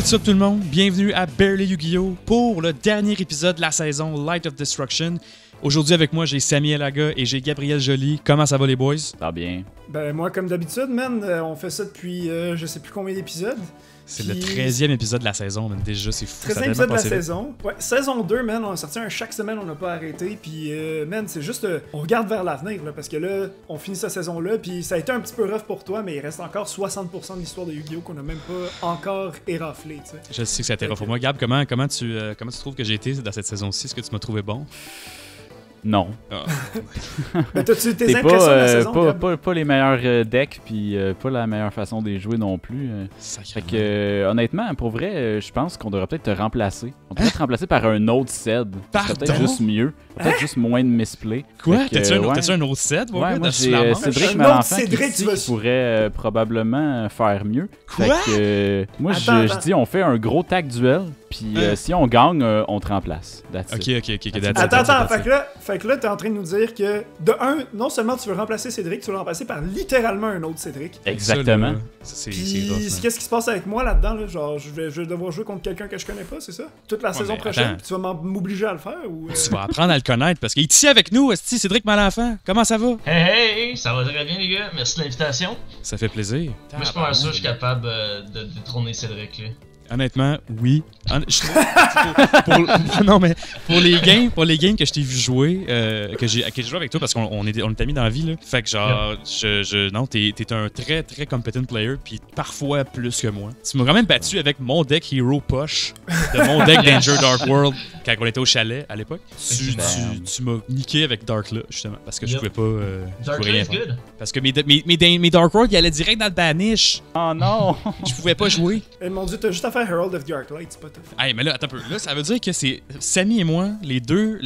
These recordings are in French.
What's up tout le monde? Bienvenue à Barely Yu-Gi-Oh! Pour le dernier épisode de la saison Light of Destruction. Aujourd'hui avec moi, j'ai Samy Elaga et j'ai Gabriel Joly. Comment ça va les boys? Ça va bien. Ben moi comme d'habitude, man, on fait ça depuis je sais plus combien d'épisodes. C'est le 13e épisode de la saison, man. Déjà, c'est fou. 13e épisode de la saison. Ouais, saison 2, man, on a sorti un chaque semaine, on n'a pas arrêté. Puis, man, c'est juste, on regarde vers l'avenir, là, parce que là, on finit cette saison-là, puis ça a été un petit peu rough pour toi, mais il reste encore 60% de l'histoire de Yu-Gi-Oh! Qu'on a même pas encore éraflé, tu sais. Je sais que ça a été rough pour moi. Gab, comment tu trouves que j'ai été dans cette saison-ci? Est-ce que tu m'as trouvé bon? Non. Ah. Ben, t'as-tu tes impressions de la saison? Pas les meilleurs decks, puis pas la meilleure façon de les jouer non plus. Fait que, honnêtement, pour vrai, je pense qu'on devrait peut-être te remplacer. On devrait te remplacer par un autre Ced. Pardon? Peut-être juste mieux. Peut-être juste moins de misplay. Quoi? T'as-tu un autre set? Ouais, moi j'ai Cédric Malenfant qui pourrait probablement faire mieux. Quoi? Fait que, moi je dis on fait un gros tag duel, puis si on gagne, on te remplace. Ok. Attends, fait que là, t'es en train de nous dire que, de un, non seulement tu veux remplacer Cédric, tu veux le remplacer par littéralement un autre Cédric. Exactement. Puis, qu'est-ce qui se passe avec moi là-dedans? Là? Genre, je vais devoir jouer contre quelqu'un que je connais pas, c'est ça? Toute la saison prochaine, puis tu vas m'obliger à le faire? Ou, Tu vas apprendre à le connaître, parce qu'il est ici avec nous, Cédric Malenfant. Comment ça va? Hey, ça va très bien les gars, merci de l'invitation. Ça fait plaisir. Moi je suis pas mal sûr que je suis capable de détrôner Cédric là. Honnêtement, oui. Non, mais pour les games que je t'ai vu jouer, que j'ai joué avec toi parce qu'on est amis dans la vie, là. Fait que genre, non, t'es un très très competent player, puis parfois plus que moi. Tu m'as quand même battu avec mon deck Hero Push de mon deck Danger Dark World quand on était au chalet à l'époque. Tu m'as niqué avec Darkla, justement, parce que je pouvais pas. Darkla is good. Parce que mes Dark World, ils allaient direct dans le banish. Oh non! Je pouvais pas jouer. Eh, mon dieu, t'as juste à faire Herald of the Arclight, c'est pas tough. Hey, mais là, attends un peu. Là, ça veut dire que c'est Samy et moi, les deux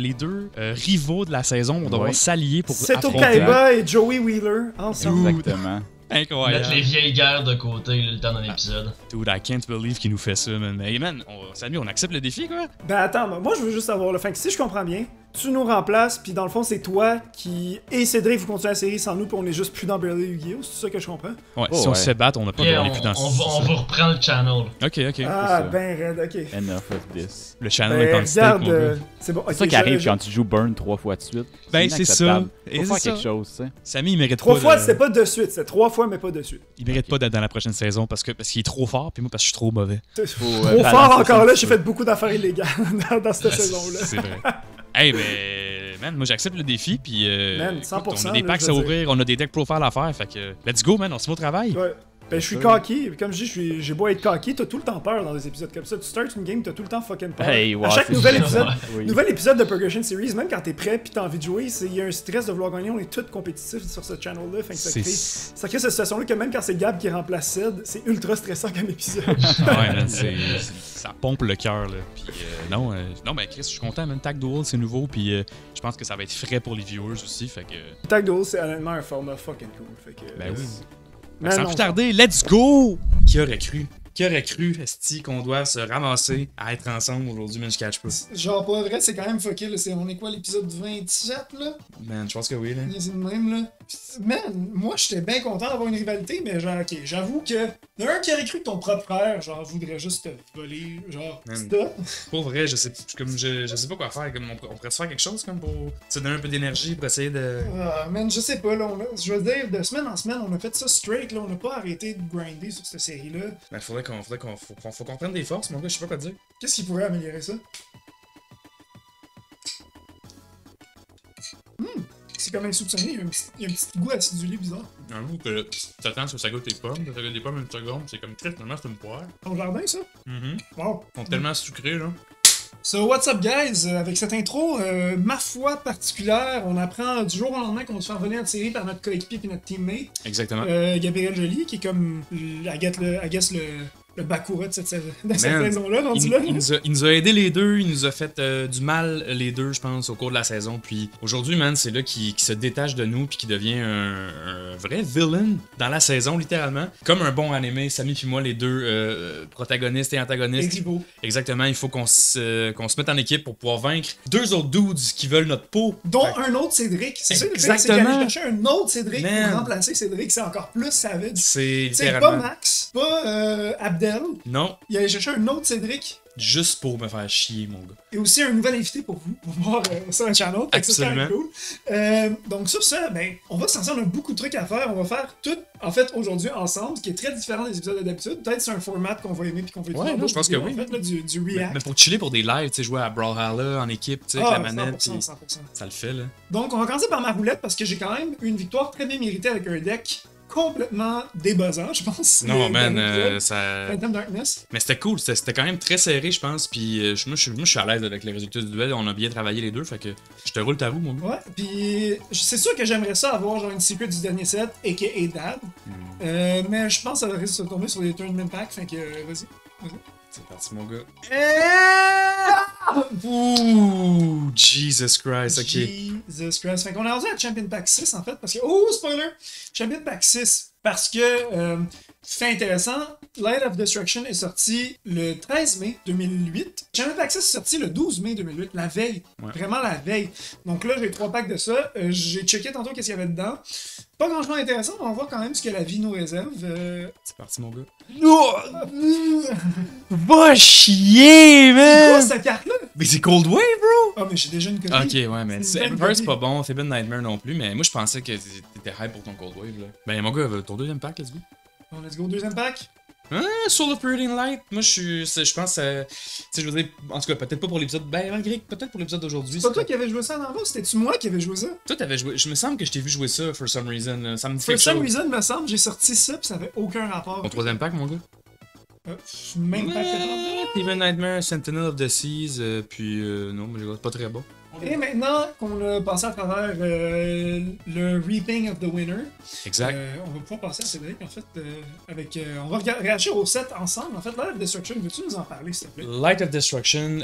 rivaux de la saison, on doit s'allier pour Seto affronter. Kaiba et Joey Wheeler ensemble. Exactement. Incroyable. Mettre les vieilles guerres de côté là, le temps d'un épisode. Dude, I can't believe qu'il nous fait ça, man. Mais hey, man, Samy, on accepte le défi, quoi? Ben attends, moi je veux juste savoir, là, si je comprends bien, tu nous remplaces, puis dans le fond c'est toi qui et Cédric vous continuez la série sans nous, puis on est juste plus dans Barely Yu-Gi-Oh! C'est ça que je comprends? Ouais, si on se fait battre, on n'a pas Yeah, on est plus dans on va reprendre le channel. Ok. Ah, ben raide, ok. Enough of this. Le channel est en steak, mon gars. C'est bon, ok. C'est ça qui arrive quand tu joues Burn 3 fois de suite. Ben, c'est ça. Faut faire quelque chose, tu sais. Samy, il mérite 3 pas. fois, c'était pas de suite, c'était 3 fois, mais pas de suite. Il mérite pas d'être dans la prochaine saison parce qu'il est trop fort, puis moi, parce que je suis trop mauvais. Trop fort encore là, j'ai fait beaucoup d'affaires illégales dans cette saison-là. C'est vrai. Hey, ben, man, moi j'accepte le défi, puis Man, 100%, écoute, on a des là, packs je à veux ouvrir, on a des deck profiles à faire, fait que let's go, man, on se met au travail. Ouais. Ben, je suis cocky, comme je dis, j'ai beau être cocky, t'as tout le temps peur dans des épisodes comme ça. Tu starts une game, t'as tout le temps fucking peur. Hey, wow, à chaque nouvel épisode, Oui. nouvel épisode de Progression Series, même quand t'es prêt pis t'as envie de jouer, il y a un stress de vouloir gagner, on est tous compétitifs sur ce channel-là. Fait que ça crée cette situation-là que même quand c'est Gab qui remplace Ced, c'est ultra stressant comme épisode. Ouais, man, ça pompe le cœur, là. Puis non, mais Chris, je suis content, man. Tag Duel, c'est nouveau, puis je pense que ça va être frais pour les viewers aussi, fait que. Tag Duel, c'est honnêtement un format fucking cool. Fait que, Ben oui. Man, Sans plus tarder, let's go! Qui aurait cru, esti, qu'on doit se ramasser à être ensemble aujourd'hui, mais je catch pas. Genre, pour vrai, c'est quand même fucké, là. On est quoi, l'épisode 27, là? Man, je pense que oui, là. C'est le même, là. Man, moi, j'étais bien content d'avoir une rivalité, mais genre, ok, j'avoue que y en a un qui aurait cru que ton propre frère, genre, voudrait juste te voler, genre, ça. Pour vrai, je sais pas quoi faire. Comme on pourrait se faire quelque chose, comme pour se donner un peu d'énergie, pour essayer de. Ah, man, je sais pas, là. Je veux dire, de semaine en semaine, on a fait ça straight, là. On n'a pas arrêté de grinder sur cette série-là. Ben, faudrait qu'on prenne des forces, mon gars, je sais pas quoi te dire. Qu'est-ce qui pourrait améliorer ça? C'est comme insoupçonné, il y a un petit goût acidulé bizarre. Un goût que t'attends que ça goûte tes pommes, ça goûte des pommes une seconde, c'est comme très finalement c'est une poire. Ton jardin, ça? Wow. Ils sont tellement sucrés, là. So, what's up, guys? Avec cette intro, ma foi particulière, on apprend du jour au lendemain qu'on se fait revenir en série par notre coéquipier et notre teammate. Exactement. Gabriel Joly, qui est comme, I guess, le Bakura de cette saison-là, rendu là. Il nous a aidé les deux, il nous a fait du mal les deux, je pense, au cours de la saison. Puis aujourd'hui, man, c'est là qu'il se détache de nous puis qu'il devient un vrai villain dans la saison, littéralement. Comme un bon animé, Samy puis moi, les deux protagonistes et antagonistes. Et rivaux. Exactement, il faut qu'on se mette en équipe pour pouvoir vaincre deux autres dudes qui veulent notre peau. Dont un autre Cédric. C'est ça le fait, c'est qu'aller chercher un autre Cédric pour remplacer Cédric, c'est encore plus savage. C'est Tu sais, littéralement... pas pas Abdel. Non, Il a cherché un autre Cédric. juste pour me faire chier, mon gars. Et aussi un nouvel invité pour vous, pour voir sur le channel. Fait que ça, c'est quand même Absolument. cool. Donc sur ça, ben, on va s'en sortir, on a beaucoup de trucs à faire. On va faire tout, en fait, aujourd'hui ensemble, ce qui est très différent des épisodes d'habitude. Peut-être c'est un format qu'on va aimer puis qu'on va Ouais, utiliser non, je pense que vidéos, oui. En fait, là, du React. Mais pour chiller pour des lives, tu sais, jouer à Brawlhalla en équipe, tu sais, avec la manette, 100%, puis 100%. ça le fait, là. Donc, on va commencer par ma roulette parce que j'ai quand même une victoire très bien méritée avec un deck complètement débuzzant, je pense. Non, man, Dernier ça... Phantom Darkness. Mais c'était cool, c'était quand même très serré, je pense, puis moi, je suis à l'aise avec les résultats du duel, on a bien travaillé les deux, fait que je te roule ta roue, mon gars. Ouais, puis c'est sûr que j'aimerais ça avoir genre une secret du dernier set, a.k.a. Dad. Mais je pense que ça risque de se tomber sur les tournament packs, fait que vas-y. C'est parti, mon gars. Ouh, Jesus Christ, ok. Jesus Christ. Fait qu'on est rendu à Champion Pack 6 en fait, parce que. Oh, spoiler! Champion Pack 6. Parce que, fait intéressant, Light of Destruction est sorti le 13 mai 2008. Champion Pack 6 est sorti le 12 mai 2008, la veille. Ouais. Vraiment la veille. Donc là, j'ai 3 packs de ça. J'ai checké tantôt qu'est-ce qu'il y avait dedans. Pas grand chose d'intéressant, mais on va voir quand même ce que la vie nous réserve. C'est parti, mon gars. Va chier, C'est quoi man! cette carte-là? Mais c'est Cold Wave, bro! Ah, mais j'ai déjà une copie. Ok, ouais, mais C'est une Emperor, bonne c'est pas copie. bon, Seven Nightmare non plus, mais moi je pensais que t'étais hype pour ton Cold Wave, là. Ben, mon gars, ton deuxième pack, let's go. Bon, let's go, deuxième pack. Ah, Soul of Purity Light, moi je pense, tu sais, je veux dire, en tout cas, peut-être pas pour l'épisode, ben, malgré que peut-être pour l'épisode d'aujourd'hui. C'est pas toi qui avais joué ça en avant, c'était-tu moi qui avais joué ça? Toi, t'avais joué, je me semble que je t'ai vu jouer ça, for some reason, là. Ça me dit For quelque some chose. reason, me semble, j'ai sorti ça pis ça avait aucun rapport. Ton troisième pack, mon gars? Même pas fait. Seven Nightmare, Sentinel of the Seas, puis non, mais pas très bon. Et maintenant qu'on a passé à travers le Reaping of the Winner, Exact. on va pouvoir passer à Cédric, en fait, on va réagir au set ensemble. En fait, Light of Destruction, veux-tu nous en parler, s'il te plaît? Light of Destruction,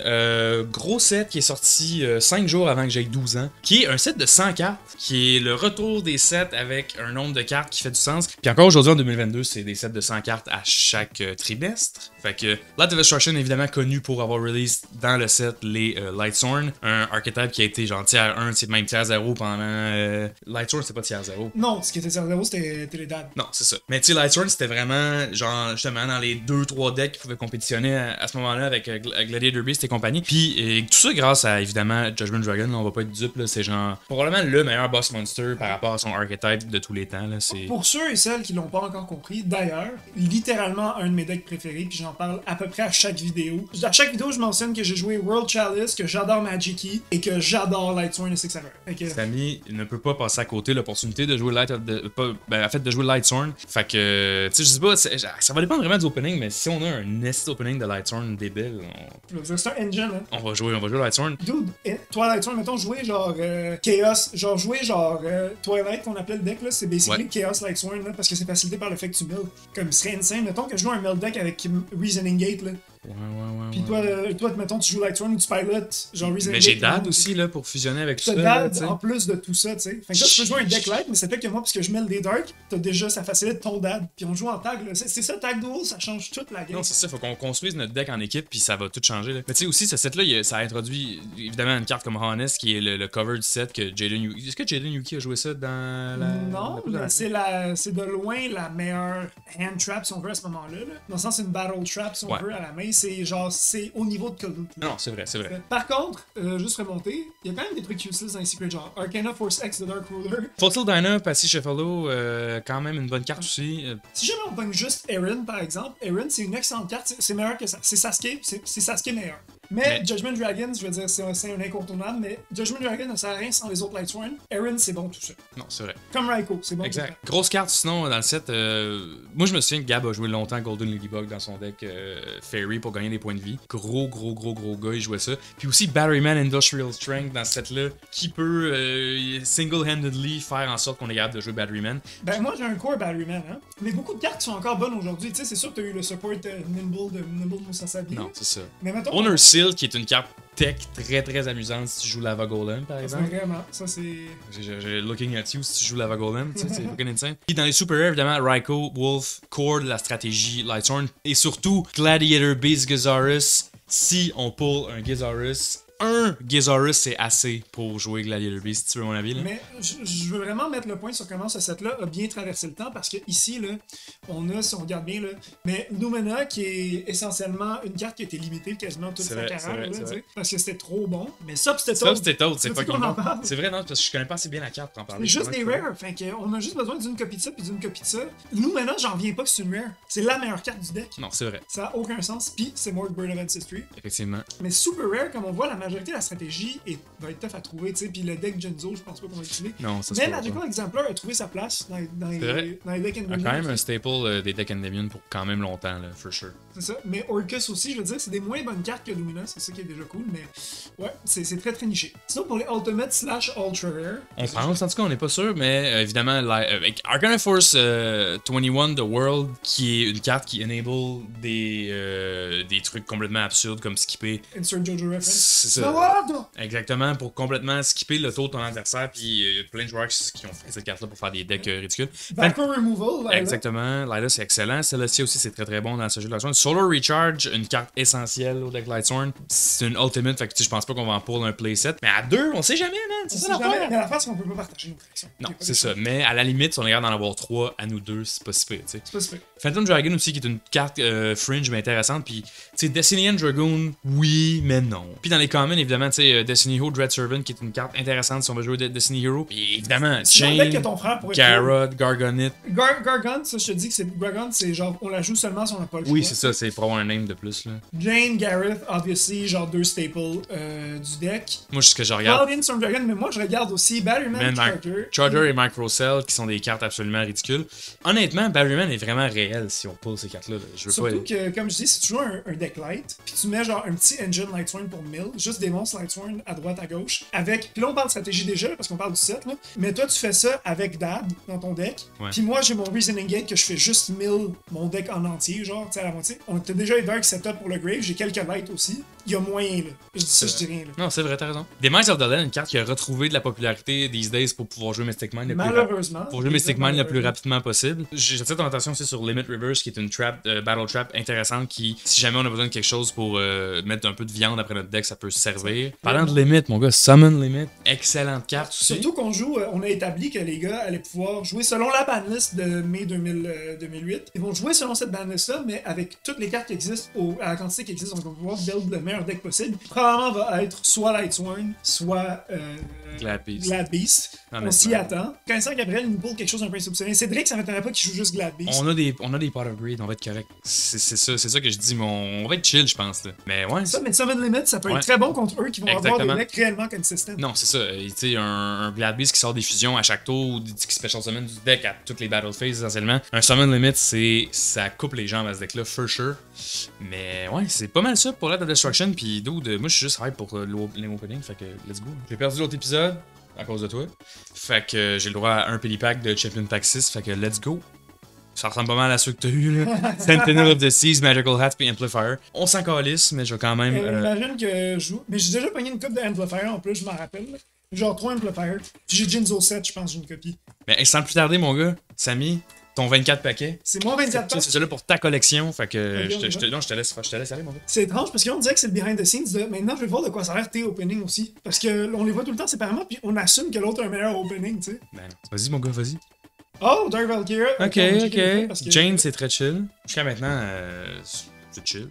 gros set qui est sorti 5 jours avant que j'aie 12 ans, qui est un set de 100 cartes, qui est le retour des sets avec un nombre de cartes qui fait du sens. Puis encore aujourd'hui en 2022, c'est des sets de 100 cartes à chaque trimestre. Fait que Light of Destruction est évidemment connu pour avoir release dans le set les Lightsworn, un archetype qui a été genre tiers 1, c'est même tiers 0 pendant... Lightsworn, c'est pas tiers 0. Non, ce qui était sur 0, c'était Télédad. Non, c'est ça. Mais tu sais, Lightsworn, c'était vraiment, genre, justement, dans les 2-3 decks qui pouvaient compétitionner à ce moment-là avec Gladiator Beast et compagnie. Puis tout ça grâce à, évidemment, Judgment Dragon, là, on va pas être dupe, là, c'est genre, probablement le meilleur boss monster par rapport à son archetype de tous les temps, là, c'est... Pour ceux et celles qui l'ont pas encore compris, d'ailleurs, littéralement un de mes decks préférés, puis j'en parle à peu près à chaque vidéo. À chaque vidéo, je mentionne que j'ai joué World Chalice, que j'adore Magic Key, et que j'adore Lightsworn et Six Hammer. Fait que... Samy ne peut pas passer à côté l'opportunité de jouer en fait de jouer Lightsworn. Fait que tu sais, je sais pas, ça va dépendre vraiment du opening, mais si on a un nest opening de Lightsworn débile, Je veux dire, c'est un engine, hein. on va jouer Lightsworn. Dude, toi, Lightsworn, mettons, jouer genre Chaos, genre jouer genre Twilight qu'on appelait le deck, là, c'est basically Ouais. Chaos Lightsworn, là, parce que c'est facilité par le fait que tu milles. Comme ce serait insane, mettons que je joue un mill deck avec Reasoning Gate, là. Ouais. Puis toi, mettons, tu joues Lightsworn ou tu pilotes genre Reasoning Mais Gate. j'ai Dad aussi là pour fusionner avec tout T'as ça. là, Dad tu sais. en plus de tout ça, tu sais. Fait que là, tu peux jouer un deck light, mais c'est fait que moi, parce que je mets des dark, t'as déjà, ça facilite ton Dad. Puis on joue en tag, là. C'est ça, tag duel, ça change toute la game. Non, c'est ça, faut qu'on construise notre deck en équipe puis ça va tout changer. Là. Mais tu sais aussi, ce set-là, ça a introduit évidemment une carte comme Honest qui est le cover du set que Jaden Yuki. Est-ce que Jaden Yuki a joué ça dans la. Non, mais c'est de loin la meilleure hand trap si on veut à ce moment-là. Là. Dans le sens, c'est une battle trap si on Ouais. veut à la main. C'est genre, c'est au niveau de Call of Duty. Non, c'est vrai, c'est vrai. Par contre, juste remonter, il y a quand même des trucs useless dans les secrets, genre Arcana Force X de Dark Ruler. Fossil Dyna, Passy Sheffalo, quand même une bonne carte aussi. Si jamais on pogne juste Eren par exemple, Eren c'est une excellente carte, c'est meilleur que ça. C'est Sasuke, c'est Sasuke meilleur. Mais Judgment Dragon, je veux dire, c'est un incontournable, mais Judgment Dragon ne sert à rien sans les autres Lightsworn. Eren, c'est bon tout seul. Non, c'est vrai. Comme Raikou, c'est bon tout Exact. seul. Grosse carte sinon dans le set. Moi je me souviens que Gab a joué longtemps Golden Ladybug dans son deck Fairy pour gagner des points de vie. Gros gars, il jouait ça. Puis aussi Batteryman Industrial Strength dans ce set-là qui peut single-handedly faire en sorte qu'on est capable de jouer Batteryman. Ben moi j'ai un core Batteryman, hein. Mais beaucoup de cartes sont encore bonnes aujourd'hui. Tu sais, c'est sûr que t'as eu le support Nimble de Musasabi. Non, c'est ça. Mais mettons. Honor Seal qui est une carte tech très amusante si tu joues Lava Golem par exemple. Vraiment, ça c'est. J'ai looking at you si tu joues Lava Golem, tu sais, c'est fucking insane. Puis dans les super rares, évidemment, Raikou, Wolf, Core de la stratégie, Lightsworn, et surtout Gladiator Beast Gizarus, si on pull un Gizarus un Gizaurus, c'est assez pour jouer Gladiator Beast, si tu veux mon avis. Là. Mais je veux vraiment mettre le point sur comment ce set-là a bien traversé le temps, parce que ici, là, on a, si on regarde bien, là, mais Lumina, qui est essentiellement une carte qui a été limitée quasiment toute sa carrière, parce que c'était trop bon. Mais Substitute, c'est pas qu'on en parle. C'est vrai, non, parce que je connais pas assez bien la carte pour en parler. C'est juste des rares, fait qu'on a juste besoin d'une copie de ça puis d'une copie de ça. Lumina, j'en reviens pas que c'est une rare. C'est la meilleure carte du deck. Non, c'est vrai. Ça a aucun sens, puis c'est Morg Bird of Ancestry. Effectivement. Mais super rare, comme on voit, la majorité de la stratégie va être tough à trouver, tu sais, puis le deck Genzo, je pense pas qu'on va l'utiliser. Non, ça mais Magical Exemplar a trouvé sa place dans les decks Endymion. Il y a quand même un staple des decks Endymion pour quand même longtemps, là, for sure. C'est ça, mais Orcus aussi, je veux dire, c'est des moins bonnes cartes que Lumina, c'est ça qui est déjà cool, mais ouais, c'est très très niché. Sinon, pour les Ultimate / Ultra Rare. On pense, en tout cas, on n'est pas sûr, mais évidemment, avec Arcana Force 21 The World, qui est une carte qui enable des trucs complètement absurdes comme skipper. Insert Jojo Reference. C'est ça. Exactement, pour complètement skipper le tour de ton adversaire, puis il y a plein de joueurs qui ont fait cette carte-là pour faire des decks ridicules. Backer Removal, Lyla. Exactement, Lyla c'est excellent. Celestia aussi c'est très très bon dans ce jeu de Lightsworn. Solar Recharge, une carte essentielle au deck Lightsworn. C'est une ultimate, fait que je pense pas qu'on va en pull un playset. Mais à deux, on sait jamais, man. C'est ça l'affaire. Mais la face, on peut pas partager une collection. Non, c'est ça. Mais à la limite, si on regarde d'en avoir trois à nous deux, c'est pas si pire, tu sais. C'est pas si pire. Phantom Dragon aussi, qui est une carte fringe mais intéressante. Puis, tu sais, Destiny Dragoon, oui, mais non. Puis dans les commons, évidemment, tu sais, Destiny Hero Dread Servant, qui est une carte intéressante si on veut jouer Destiny Hero. Puis évidemment, Chain, Garrod, Gargonite. Gargon, ça, je te dis que c'est Gargon, c'est genre, on la joue seulement si on n'a pas le choix. Oui, c'est ça, c'est pour avoir un name de plus, là. Jane, Gareth, obviously, genre deux staples du deck. Moi, ce que je regarde. Paladin, Storm Dragon, mais moi, je regarde aussi Batteryman, Charter et Microcell, qui sont des cartes absolument ridicules. Honnêtement, Batteryman est vraiment réel si on pull ces cartes-là. Je veux surtout pas... que, comme je dis, si tu joues un deck light, puis tu mets genre un petit engine Lightsworn pour 1000, juste des monstres Lightsworn à droite, à gauche, avec. Puis là, on parle de stratégie déjà, parce qu'on parle du set, là. Mais toi, tu fais ça avec Dab dans ton deck. Ouais. Puis moi, j'ai mon Reasoning Gate que je fais juste 1000 mon deck en entier, genre, tu sais, à la moitié. On a déjà les Dark setup pour le Grave, j'ai quelques lights aussi. Il y a moyen, là. Je dis ça, je dis rien, là. Non, c'est vrai, t'as raison. Demise of the Land, une carte qui a retrouvé de la popularité these days pour pouvoir jouer Mystic Mind malheureusement. Pour jouer Mystic Mind le plus rapidement possible. J'attire ton attention aussi sur Limit Reverse, qui est une trap, battle trap intéressante qui, si jamais on a besoin de quelque chose pour mettre un peu de viande après notre deck, ça peut se servir. Parlant de Limit, mon gars, Summon Limit, excellente carte aussi. Surtout qu'on joue, on a établi que les gars allaient pouvoir jouer selon la banlist de mai 2008. Ils vont jouer selon cette banlist-là, mais avec toutes les cartes qui existent, à la quantité qui existe, on va pouvoir build le meilleur deck possible. Probablement va être soit Lightsworn, soit Glad Beast. On s'y attend. Connaissant Gabriel, il nous pull quelque chose d'un peu insoupçonné. Cédric, ça m'étonnerait pas qu'il joue juste Glad Beast. On a des pot of greed, on va être correct. C'est ça que je dis, mais on va être chill, je pense. Là. Mais ouais. Ça, mais Summon Limit, ça peut être très bon contre eux qui vont avoir des decks réellement consistants. Non, c'est ça. Tu sais, un Glad Beast qui sort des fusions à chaque tour ou qui special summon du deck à toutes les battle phases essentiellement. Un Summon Limit, ça coupe les jambes à ce deck-là, for sure. Mais ouais, c'est pas mal ça pour Red of Destruction. Puis dude, moi je suis juste hype pour l'opening, fait que let's go. J'ai perdu l'autre épisode à cause de toi. Fait que j'ai le droit à un Penny Pack de Champion Pack 6, fait que let's go. Ça ressemble pas mal à ceux que t'as eu là. Sentinel of the Seas, Magical Hat puis Amplifier. On s'en calisse, mais je vais quand même. Imagine que je joue. Mais j'ai déjà pogné une coupe de Amplifier en plus, je m'en rappelle. Là. Genre 3 Amplifier. Puis j'ai Jinzo 7, je pense, j'ai une copie. Mais sans plus tarder, mon gars, Samy, ton 24 paquets. C'est mon 24 paquets. C'est là pour ta collection, fait que je te laisse aller, mon gars. C'est étrange parce qu'on dirait que c'est le behind the scenes de maintenant je vais voir de quoi ça a l'air tes openings aussi. Parce que on les voit tout le temps séparément, puis on assume que l'autre a un meilleur opening, tu sais. Ben, vas-y, mon gars, vas-y. Oh, Dark Valkyria. Ok. Jane, c'est très chill. Jusqu'à maintenant, c'est chill.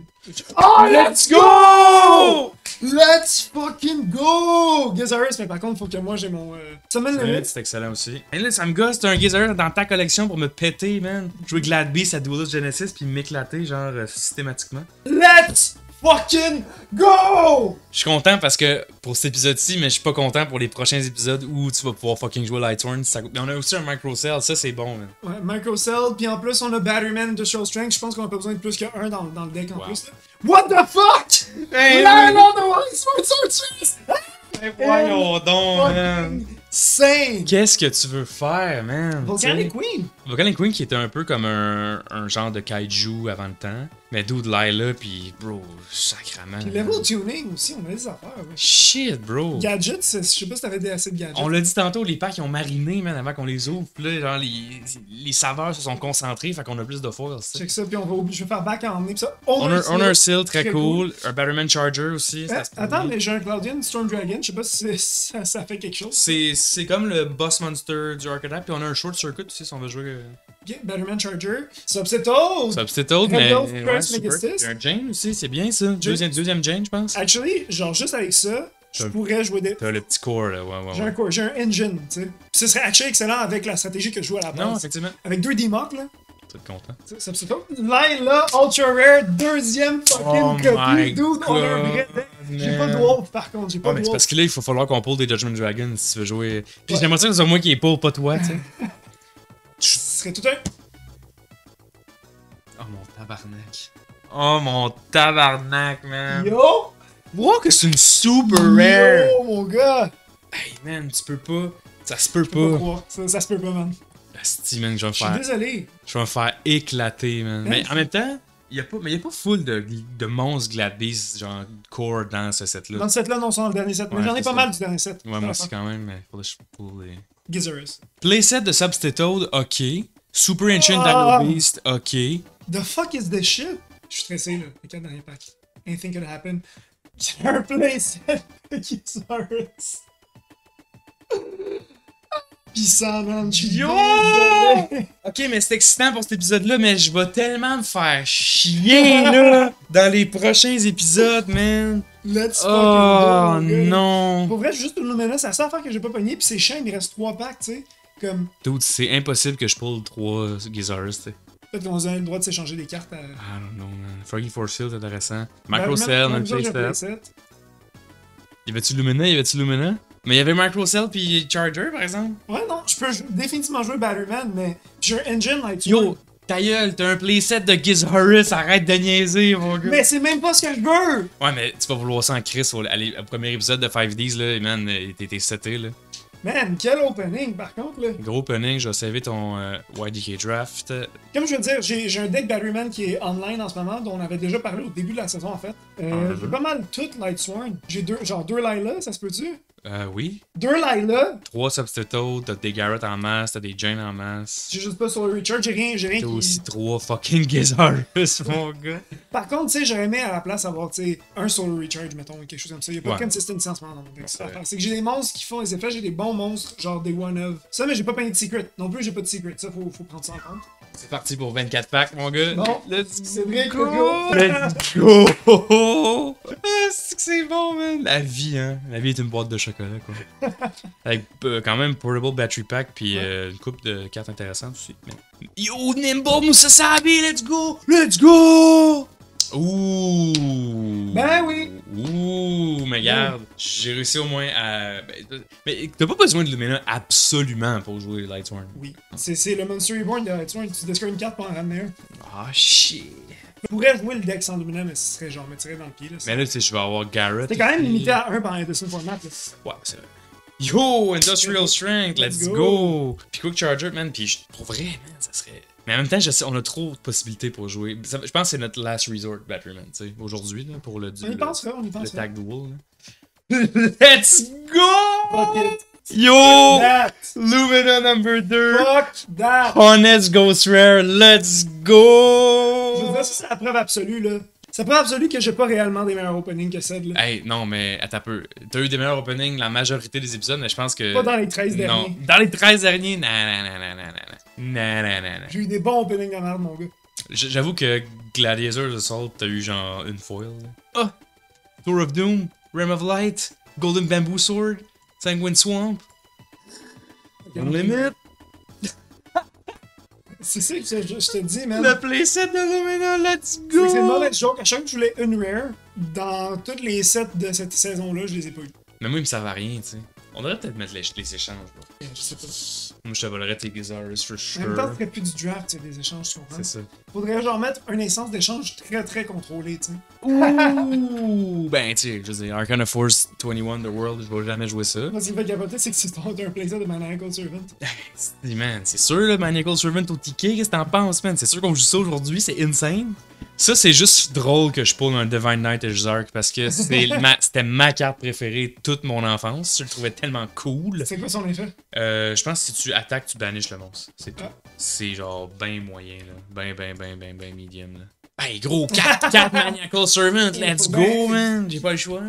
Oh, let's go! Let's fucking go! Gizaurus, mais par contre, faut que moi j'ai mon. Summon Limit. C'est excellent aussi. Et là, ça me gosse, t'as un Gizaurus dans ta collection pour me péter, man. Jouer Glad Beast à Duelist Genesis puis m'éclater, genre, systématiquement. Let's fucking go! Je suis content parce que pour cet épisode-ci, mais je suis pas content pour les prochains épisodes où tu vas pouvoir fucking jouer Lightsworn. Mais on a aussi un Microcell, ça c'est bon, man. Ouais, Microcell, puis en plus on a Batteryman, Industrial Strength. Je pense qu'on a pas besoin de plus qu'un dans le deck en plus. Là. What the fuck? Hey, Land on the Lightsworn Sorceress! Voyons donc, man. Insane! Qu'est-ce que tu veux faire, man? Volcanic Queen! Volcanic Queen qui était un peu comme un genre de kaiju avant le temps. Mais dude, Lyla, pis bro, sacrament. Puis level tuning aussi, on a des affaires. Ouais. Shit, bro. Gadgets, je sais pas si t'avais assez de gadgets. On l'a dit tantôt, les packs ils ont mariné, man, avant qu'on les ouvre. Puis là, genre, les saveurs se sont concentrées, fait qu'on a plus de foils. Check ça, puis je vais faire back en nez. Puis ça, Honor Seal, très cool. Un Batterman Charger aussi. Attends, mais j'ai un Cloudian Storm Dragon, je sais pas si ça fait quelque chose. C'est comme le boss monster du Archetype, puis on a un Short Circuit aussi si on veut jouer. Ok, Batterman Charger. Substitute! Substitute, mais. Rudolph Ouais, First Megastis. un Jane aussi, c'est bien ça. Deuxième Jane, je pense. Actually, genre juste avec ça, je pourrais jouer des. T'as le petit core là, ouais. J'ai un core, j'ai un engine, tu sais. Puis ce serait actually excellent avec la stratégie que je joue à la base. Non, effectivement. Avec 2 D-Mock, là. Tu es content. Substitute. Là, Ultra Rare, deuxième fucking copie. Dude, on a un vrai deck. J'ai pas de Wolf par contre, j'ai pas de mais Wolf. c'est parce que là, il faut falloir qu'on pull des Judgment Dragons si tu veux jouer. Puis j'aimerais ça que ce soit moi qui est pull, pas toi, tu sais. Ce serait tout un. Oh mon tabarnak. Oh mon tabarnak, man. Yo! Wow, que c'est une super rare. Yo, mon gars! Hey, man, tu peux pas. Ça se peut Je peux pas pas. croire. Ça se peut pas, man. Asti, man, je vais me Je suis faire. désolé. Je vais me faire éclater, man. Mais en même temps, il y a pas full de monstres Gladbeast, genre core dans ce set-là. Dans ce set-là, non, c'est dans le dernier set. Mais Ouais, j'en ai c'est pas ça. mal du dernier set. Ouais, moi aussi quand même, mais faudrait que je pull les. Gizerus. Playset de Substitute, ok. Super Ancient Dino Beast, ok. The fuck is this shit? Je suis stressé, là. Les 4 derniers packs. Anything could happen. J'ai un playset de Gizerus. Puissant, man. Je suis désolé. Ok, mais c'est excitant pour cet épisode-là, mais je vais tellement me faire chier, là, dans les prochains épisodes, man. Let's fucking Oh, go, gars. non. Pour vrai, juste une Lumina, c'est la seule affaire que j'ai pas pogné, pis c'est chiant, il me reste 3 packs, tu sais. Comme, Dude, c'est impossible que je pull 3 Gizars, tu sais. peut-être qu'on a le droit de s'échanger des cartes à. I don't know, man. Froggy Force Field, intéressant. Microcell, Même un chose, j'ai un playset. playset. Y avait-tu Lumina? Mais y avait Microcell puis Charger, par exemple. Ouais, non, je peux définitivement jouer Batterman, mais j'ai un engine like Yo, ta gueule, t'as un playset de Gizharus, arrête de niaiser, mon gars. Mais c'est même pas ce que je veux! Ouais, mais tu vas vouloir ça en Chris au premier épisode de 5Ds, là, man, t'es seté, là. Man, quel opening par contre, là. Gros opening, je vais sauver ton YDK Draft. Comme je veux dire, j'ai un deck Batterman qui est online en ce moment, dont on avait déjà parlé au début de la saison en fait. J'ai pas mal toutes Lightsworn. J'ai deux Lyla, ça se peut-tu? Oui. 2 Lyla, 3 Substitutes, t'as des Garrett en masse, t'as des Jane en masse. j'ai juste pas sur le Recharge, j'ai rien T'as qui... aussi 3 fucking Gizharus, mon gars. Par contre, tu sais, j'aurais aimé à la place avoir, tu sais, un Solar Recharge, mettons, ou quelque chose comme ça. Il y a pas de consistency en ce moment dans mon deck. C'est l'affaire. C'est que j'ai des monstres qui font les effets, j'ai des bons monstres, genre des One of. Ça, mais j'ai pas pogné de secret. Non plus, j'ai pas de secret. Ça, faut prendre ça en compte. C'est parti pour 24 packs, mon gars. Bon, let's c'est vrai que go. Let's go. Ah, c'est que c'est bon, man. La vie, hein. La vie est une boîte de chocolat, quoi. Avec quand même Portable Battery Pack, puis une coupe de cartes intéressantes aussi. Mais... Yo, Nimble Musasabi, let's go. Let's go. Ouh. Ben oui. Ouh, mais regarde, j'ai réussi au moins à... Mais t'as pas besoin de Lumina absolument pour jouer Lightsworn. Oui. C'est le Monster Reborn de Lightsworn. Tu discardes une carte pour en ramener un. Ah, shit. Je pourrais jouer le deck sans Lumina, mais ce serait genre, me tirer dans le pied. Là, Mais là, tu sais, je vais avoir Garrett. t'es quand même limité à 1 par Anderson Format. Là. Ouais, c'est vrai. Yo, Industrial Strength, let's go! Puis Quick Charger, man, puis pour vrai, man, ça serait... Mais en même temps, je sais, on a trop de possibilités pour jouer. Je pense que c'est notre last resort, Batteryman, tu sais, aujourd'hui, là, pour le On y pensera, on y le pensera. tag duel, là. Let's go! Fuck it. Yo! That. Lumina number 2! Fuck that! Honest Ghost Rare, let's go! Je veux dire, ça, c'est la preuve absolue, là. C'est la preuve absolue que j'ai pas réellement des meilleurs openings que Ced, là. Hey, non, mais attends un peu. T'as eu des meilleurs openings la majorité des épisodes, mais je pense que... Pas dans les 13 derniers. Non, dans les 13 derniers, non. J'ai eu des bons openings de merde, mon gars. J'avoue que Gladiators Assault, t'as eu genre une foil. Ah! Tour of Doom, Realm of Light, Golden Bamboo Sword, Sanguine Swamp. Limit. C'est ça que je te dis, man. Le playset de Lumina, let's C'est go! que c'est une mauvaise joke. À chaque fois que je voulais une rare, dans tous les sets de cette saison-là, je les ai pas eu. Mais moi, il me servait à rien, tu sais. On devrait peut-être mettre les échanges. Bro. Je sais pas. Moi, je te volerais tes Gizarus, for En même temps, sure. ce serait plus du draft, tu sais, des échanges, tu comprends? C'est ça. Faudrait genre mettre une essence d'échange très très contrôlée, tu sais. Ouh! Ben, tu sais, je veux dire, Arcana Force 21 The World, je vais jamais jouer ça. Moi, ce qui me fait capoter, c'est que c'est un plaisir de Maniacal Servant. Man, c'est sûr, là, Maniacal Servant au ticket, qu'est-ce que t'en penses, man? C'est sûr qu'on joue ça aujourd'hui, c'est insane. Ça, c'est juste drôle que je pull un Divine Knight Exarch parce que c'était ma carte préférée toute mon enfance. Je le trouvais tellement cool. C'est quoi son effet? Je pense que si tu attaques, tu banishes le monstre. C'est tout. Ah. C'est genre ben moyen, là. Ben medium, là. Ben gros, 4 Maniacal Servant, let's go, man. J'ai pas le choix.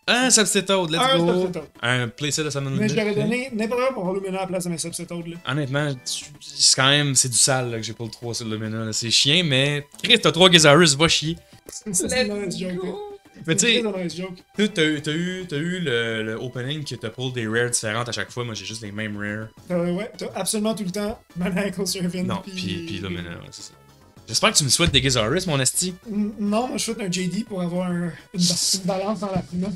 Un Substitute, let's go. Substitute. Un playset de Summon Mais je l'avais Lich. donné n'importe quoi pour Lumina à la place de mes Substitutes, là. Honnêtement, c'est quand même, c'est du sale là, que j'ai pas le 3 sur Lumina. C'est chiant, mais Chris, t'as 3 Gizarus, va chier. C'est une nice joke, là. Mais tu sais, C'est une nice joke. t'as eu le opening que t'as pull des rares différentes à chaque fois. Moi, j'ai juste les mêmes rares. Ouais, t'as absolument tout le temps Maniacal Servant. Non, puis Lumina, ouais, c'est ça. J'espère que tu me souhaites des Gizarus, mon esti. Non, moi je souhaite un JD pour avoir une balance dans la prima.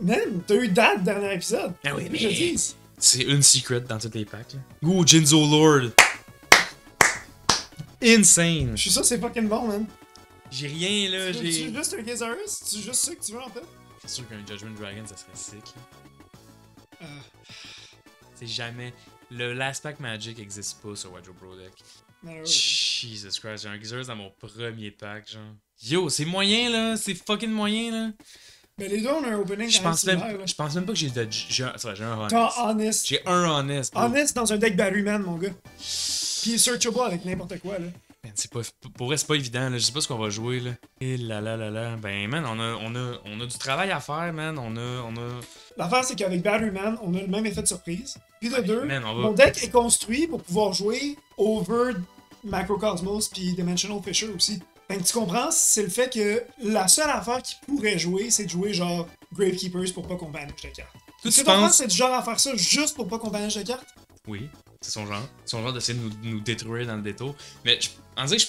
Man, t'as eu date dernier épisode. Ah oui, Que je mais dise. c'est une secret dans tous les packs. Là. Ouh, Jinzo Lord. Insane. Je suis sûr que c'est fucking bon, man. J'ai rien là, Tu veux j'ai. juste un Gazarus? C'est juste ça que tu veux en fait? C'est sûr qu'un Judgment Dragon, ça serait sick. Là. C'est jamais. Le Last Pack Magic existe pas sur Wardrobe Pro Deck. Malheureusement. Jesus Christ, j'ai un Gizarus dans mon premier pack, genre. Yo, c'est moyen là, c'est fucking moyen là. Mais les deux, on a un opening Je quand même pense similaire, même, là. je pense même pas que j'ai de. J'ai un Honest. T'as Honest. J'ai un Honest. Bro. Honest dans un deck Barryman, mon gars. Puis searchable avec n'importe quoi, là. Man, c'est pas, pour vrai, c'est pas évident, là. Je sais pas ce qu'on va jouer, là. Et là. Ben, man, on a du travail à faire, man. On a... L'affaire, c'est qu'avec Barryman, on a le même effet de surprise. Puis de deux, man, on va- mon deck est construit pour pouvoir jouer over Macrocosmos puis Dimensional Fisher aussi. Fait que tu comprends, c'est le fait que la seule affaire qu'il pourrait jouer, c'est de jouer genre Gravekeepers pour pas qu'on banish la carte. Toi, Tu tu comprends, penses... c'est du genre à faire ça juste pour pas qu'on banish la carte? Oui, c'est son genre. C'est son genre d'essayer de nous détruire dans le détour. Mais, on dirait que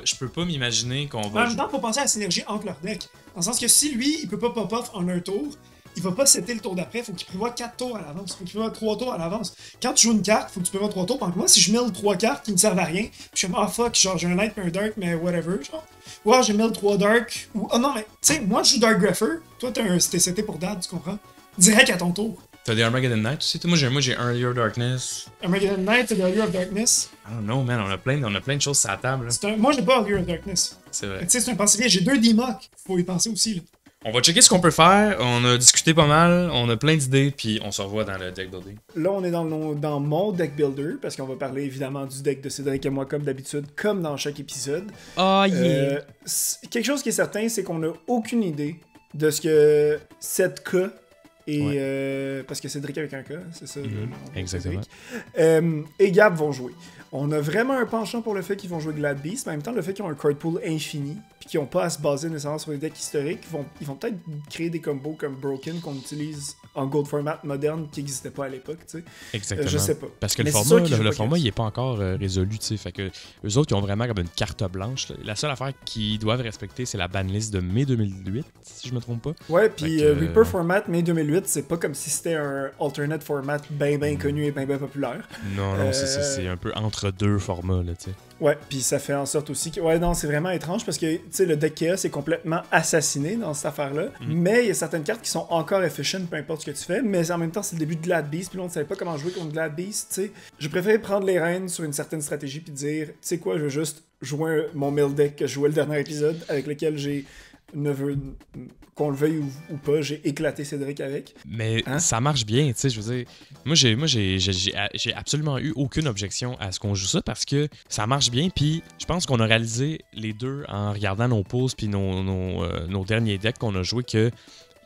je peux pas m'imaginer qu'on En va... même temps, faut penser à la synergie entre leurs decks. Dans le sens que si lui, il peut pas pop-off en un tour, il va pas setter le tour d'après, faut qu'il prévoie 4 tours à l'avance, faut qu'il prévoie 3 tours à l'avance. Quand tu joues une carte, faut que tu prévois 3 tours. Par exemple, moi, si je mêle 3 cartes qui ne servent à rien, puis je suis comme, ah fuck, genre j'ai un light et un dark, mais whatever, genre. Ou alors j'ai mêle 3 dark, ou, oh non, mais tu sais, moi je joue Dark Greffer, toi t'es seté pour dad, tu comprends? Direct à ton tour. T'as des Armageddon Knight aussi? Moi, j'ai un Year of Darkness. Armageddon Knight, t'as The Allure of Darkness. I don't know, man. On a plein de choses sur la table, là. Moi j'ai pas Allure of Darkness. C'est vrai. Tu sais, c'est un pensif, j'ai 2 D-Mock, faut y penser aussi, là. On va checker ce qu'on peut faire. On a discuté pas mal. On a plein d'idées. Puis on se revoit dans le deck building. Là, on est dans mon deck builder, parce qu'on va parler évidemment du deck de Cédric et moi, comme d'habitude, comme dans chaque épisode. Oh Quelque chose qui est certain, c'est qu'on n'a aucune idée de ce que cette K et parce que Cédric avec un K, c'est ça. le nom de Exactement. Cédric, et Gab vont jouer. On a vraiment un penchant pour le fait qu'ils vont jouer Glad Beast, mais en même temps, le fait qu'ils ont un card pool infini, puis qu'ils n'ont pas à se baser nécessairement sur les decks historiques, ils vont peut-être créer des combos comme Broken qu'on utilise en Gold Format moderne qui n'existait pas à l'époque, tu sais. Exactement. Je sais pas. Parce que Mais le c'est format, sûr qu'ils jouent pas format Chaos. il est pas encore résolu, tu sais. Fait que eux autres, ils ont vraiment comme une carte blanche. Là. La seule affaire qu'ils doivent respecter, c'est la banlist de mai 2008, si je me trompe pas. Ouais, puis Fait que, Reaper Format, mai 2008, c'est pas comme si c'était un alternate format bien connu et bien populaire. Non, c'est un peu entre deux formats, là, tu sais. Ouais, puis ça fait en sorte aussi que... Ouais, non, c'est vraiment étrange parce que, tu sais, le deck Chaos est complètement assassiné dans cette affaire-là, mais il y a certaines cartes qui sont encore efficient, peu importe ce que tu fais, mais en même temps, c'est le début de Glad Beast, puis là, on ne savait pas comment jouer contre Glad Beast, tu sais. Je préférais prendre les rênes sur une certaine stratégie puis dire, tu sais quoi, je veux juste jouer mon mill deck que je jouais le dernier épisode, avec lequel j'ai... qu'on le veuille ou pas, j'ai éclaté Cédric avec. Mais Hein? ça marche bien, tu sais, je veux dire. Moi, j'ai absolument eu aucune objection à ce qu'on joue ça parce que ça marche bien. Puis je pense qu'on a réalisé les deux en regardant nos pauses puis nos derniers decks qu'on a joués que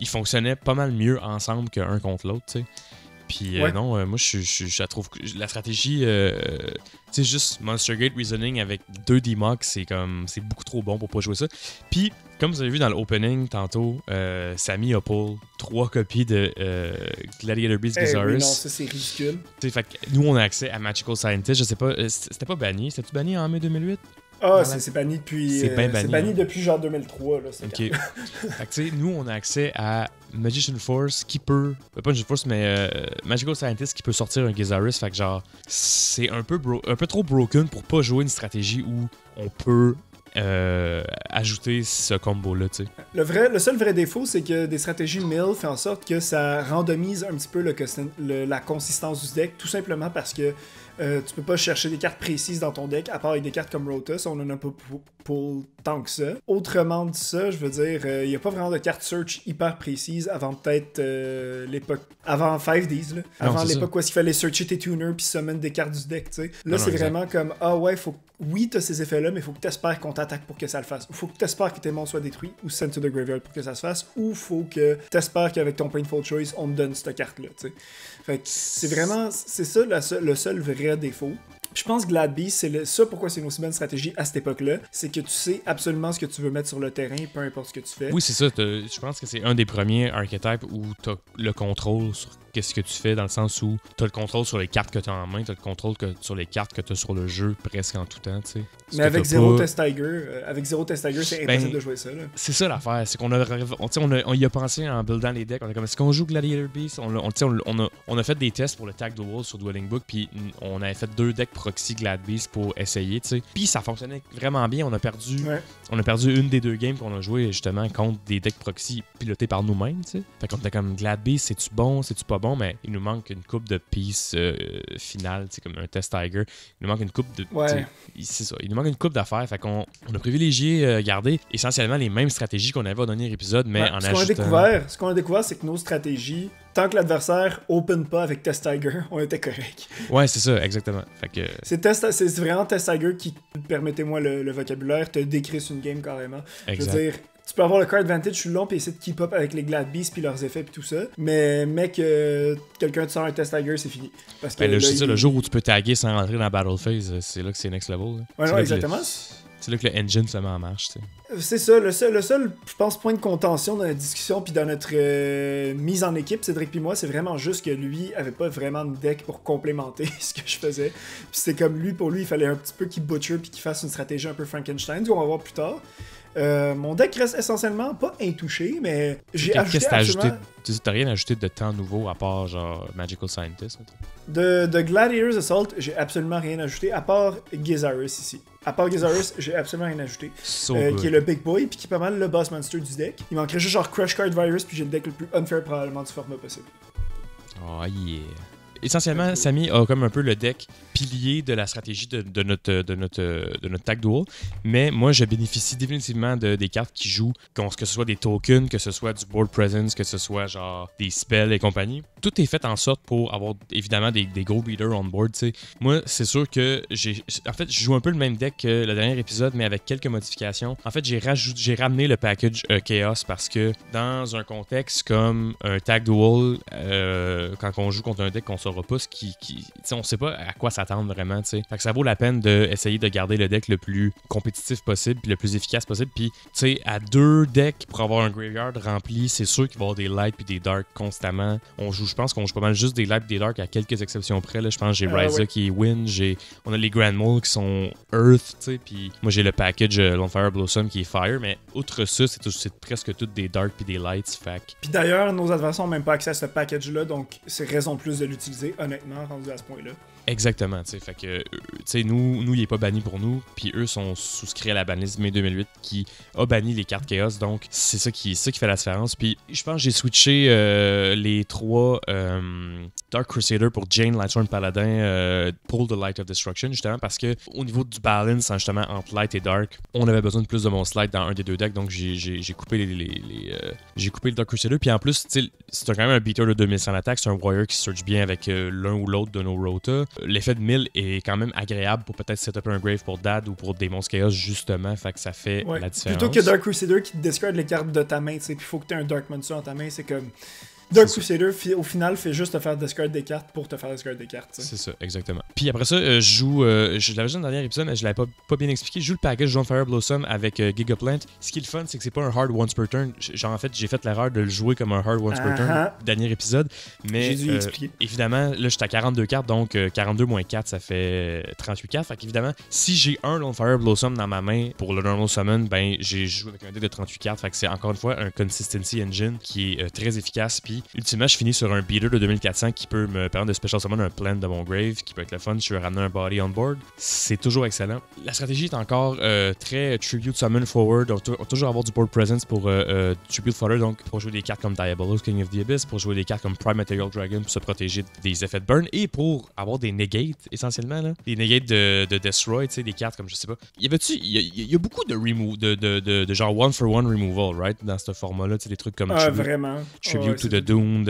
ils fonctionnaient pas mal mieux ensemble qu'un contre l'autre, tu sais. Puis Ouais. non, moi, je trouve que la stratégie, tu sais, juste Monster Gate Reasoning avec 2 D-Mock, c'est beaucoup trop bon pour pas jouer ça. Puis, comme vous avez vu dans l'opening tantôt, Samy a pull 3 copies de Gladiator Beast Eh oui, Gizarus. non, ça c'est ridicule. Tu sais, fait que nous, on a accès à Magical Scientist. Je sais pas, c'était pas banni. C'était-tu banni en mai 2008? Ah, c'est banni depuis. C'est bien banni. C'est banni depuis genre 2003. Là, ok. Fait que, tu sais, nous, on a accès à Magician Force qui peut. Pas Magician Force, mais Magical Scientist qui peut sortir un Gizaris. Fait que, genre, c'est un peu trop broken pour pas jouer une stratégie où on peut. Ajouter ce combo-là, tu sais. Le seul vrai défaut, c'est que des stratégies mill fait en sorte que ça randomise un petit peu la consistance du deck, tout simplement parce que tu peux pas chercher des cartes précises dans ton deck, à part avec des cartes comme Rotas, on en a pas pour tant que ça. Autrement dit ça, je veux dire, il y a pas vraiment de cartes search hyper précises avant peut-être l'époque... Avant 5Ds, là. Avant l'époque où il fallait searcher tes tuners puis summon des cartes du deck, tu sais. Là, c'est vraiment comme, ah ouais, oui, t'as ces effets-là, mais il faut que t'espères qu'on t'attaque pour que ça le fasse. Ou faut que t'espères que tes monstres soient détruits ou sent to the graveyard pour que ça se fasse. Ou faut que t'espères qu'avec ton Painful Choice, on te donne cette carte-là, tu sais. Fait que c'est vraiment... C'est ça le seul vrai défaut. Je pense que Glad Beast, c'est ça pourquoi c'est une aussi bonne stratégie à cette époque-là, c'est que tu sais absolument ce que tu veux mettre sur le terrain, peu importe ce que tu fais. Oui, c'est ça. Je pense que c'est un des premiers archetypes où t'as le contrôle sur qu'est-ce que tu fais, dans le sens où t'as le contrôle sur les cartes que t'as en main, t'as le contrôle sur les cartes que t'as sur le jeu presque en tout temps, tu sais. Mais avec zéro Test Tiger, c'est impossible de jouer ça, là. C'est ça l'affaire, c'est qu'on on y a pensé en buildant les decks, on a comme, est-ce qu'on joue Gladiator Beast? On a fait des tests pour le Tag Duel sur Dwelling Book, puis on avait fait 2 decks proxy Glad Beast pour essayer, tu sais. Puis ça fonctionnait vraiment bien, on a perdu une des 2 games qu'on a joué justement contre des decks proxy pilotés par nous-mêmes, tu sais. Fait qu'on était comme, Glad Beast, c'est-tu bon, c'est-tu pas bon, mais il nous manque une coupe de piece finale, tu sais, comme un Test Tiger. Il nous manque une coupe de... Ouais. C'est ça, il nous manque une coupe d'affaires, fait qu'on a privilégié garder essentiellement les mêmes stratégies qu'on avait au dernier épisode, mais en ajoutant... Ce qu'on a découvert, c'est que nos stratégies, tant que l'adversaire open pas avec Test Tiger, on était correct. Ouais, c'est ça, exactement. Fait que... C'est vraiment Test Tiger qui, permettez-moi le vocabulaire, te décrit une game carrément. Exact. Je veux dire, tu peux avoir le card advantage sur le long puis essayer de keep up avec les Glad Beasts puis leurs effets puis tout ça. Mais mec, quelqu'un te sort un Test Tiger, c'est fini. Parce que le jour où tu peux taguer sans rentrer dans la battle phase, c'est là que c'est next level. Là. Ouais, non, exactement. C'est là que le engine se met en marche, tu sais. C'est ça, le seul, je pense, point de contention dans la discussion puis dans notre mise en équipe, Cédric puis moi, c'est vraiment juste que lui avait pas vraiment de deck pour complémenter ce que je faisais. Puis c'est comme pour lui, il fallait un petit peu qu'il butcher puis qu'il fasse une stratégie un peu Frankenstein, on va voir plus tard. Mon deck reste essentiellement pas intouché, mais j'ai ajouté Qu'est-ce que t'as ajouté? T'as rien ajouté de temps nouveau à part genre Magical Scientist? De Gladiator's Assault, j'ai absolument rien ajouté, à part Gizaris ici. À part Gizaris, j'ai absolument rien ajouté. Qui est le Big Boy, puis qui est pas mal le boss monster du deck. Il manquerait juste genre Crush Card Virus, puis j'ai le deck le plus unfair probablement du format possible. Oh yeah. Essentiellement, Samy a comme un peu le deck pilier de la stratégie de notre Tag Duel, mais moi, je bénéficie définitivement des cartes qui jouent, que ce soit des tokens, que ce soit du board presence, que ce soit genre des spells et compagnie. Tout est fait en sorte pour avoir évidemment des gros leaders on board, tu sais. Moi, c'est sûr que je joue un peu le même deck que le dernier épisode, mais avec quelques modifications. En fait, j'ai ramené le package Chaos parce que dans un contexte comme un Tag Duel, quand on joue contre un deck qu'on saura pas on sait pas à quoi s'attendre vraiment, tu sais. Fait que ça vaut la peine d'essayer de garder le deck le plus compétitif possible puis le plus efficace possible. Puis, tu sais, à 2 decks pour avoir un graveyard rempli, c'est sûr qu'il va y avoir des lights puis des dark constamment. Je pense qu'on joue pas mal juste des lights et des dark à quelques exceptions près. Là. Je pense que j'ai Ryza qui est Wind, on a les Grand Mole qui sont Earth, tu sais. Puis moi j'ai le package Lonefire Blossom qui est Fire, mais outre ça, c'est presque toutes des dark puis des lights. Puis d'ailleurs, nos adversaires n'ont même pas accès à ce package-là, donc c'est raison de plus de l'utiliser. Honnêtement, rendu à ce point-là. Exactement, tu sais, fait que, tu sais, nous, il est pas banni pour nous, puis eux sont souscrits à la banlist mai 2008 qui a banni les cartes Chaos, donc c'est ça qui fait la différence. Puis je pense que j'ai switché les 3 Dark Crusader pour Jane, Lightsworn Paladin, pour The Light of Destruction, justement, parce que au niveau du balance, justement, entre Light et Dark, on avait besoin de plus de monstres Light dans un des 2 decks, donc j'ai coupé j'ai coupé le Dark Crusader, puis en plus, tu sais, c'est quand même un beater de 2100 attaque, c'est un warrior qui search bien avec l'un ou l'autre de nos Rota. L'effet de 1000 est quand même agréable pour peut-être setup un Grave pour Dad ou pour Demon's Chaos, justement, fait que ça fait la différence. Plutôt que Dark Crusader qui te discard les cartes de ta main, tu sais, puis il faut que tu aies un Dark Monster dans ta main, c'est comme... Dark Crusader, au final, fait juste te faire discard des cartes pour te faire discard des cartes. T'sais. C'est ça, exactement. Puis après ça, je joue. Je l'avais déjà dans le dernier épisode, mais je l'avais pas bien expliqué. Je joue le package Dawn Fire Blossom avec Gigaplant. Ce qui est le fun, c'est que c'est pas un hard once per turn. Genre, en fait, j'ai fait l'erreur de le jouer comme un hard once per turn, dernier épisode. Mais j'ai dû expliquer. Évidemment, là, j'étais à 42 cartes, donc 42 moins 4, ça fait 38 cartes. Fait qu'évidemment, si j'ai un Dawn Fire Blossom dans ma main pour le normal summon, ben, j'ai joué avec un deck de 38 cartes. Fait que c'est encore une fois un consistency engine qui est très efficace. Puis, ultimement, je finis sur un beater de 2400 qui peut me permettre de special summon un plant de mon grave, qui peut être le fun. Je veux ramener un body on board. C'est toujours excellent. La stratégie est encore très tribute summon forward. On va toujours avoir du board presence pour tribute fodder, donc pour jouer des cartes comme Diabolos, King of the Abyss, pour jouer des cartes comme Prime Material Dragon pour se protéger des effets de burn et pour avoir des negates essentiellement. Là. Des negates de Destroy, tu sais, des cartes comme je sais pas. Il y a beaucoup de remove, de genre one for one removal, right, dans ce format-là. Tu sais, des trucs comme vraiment. Tribute to the Doomed,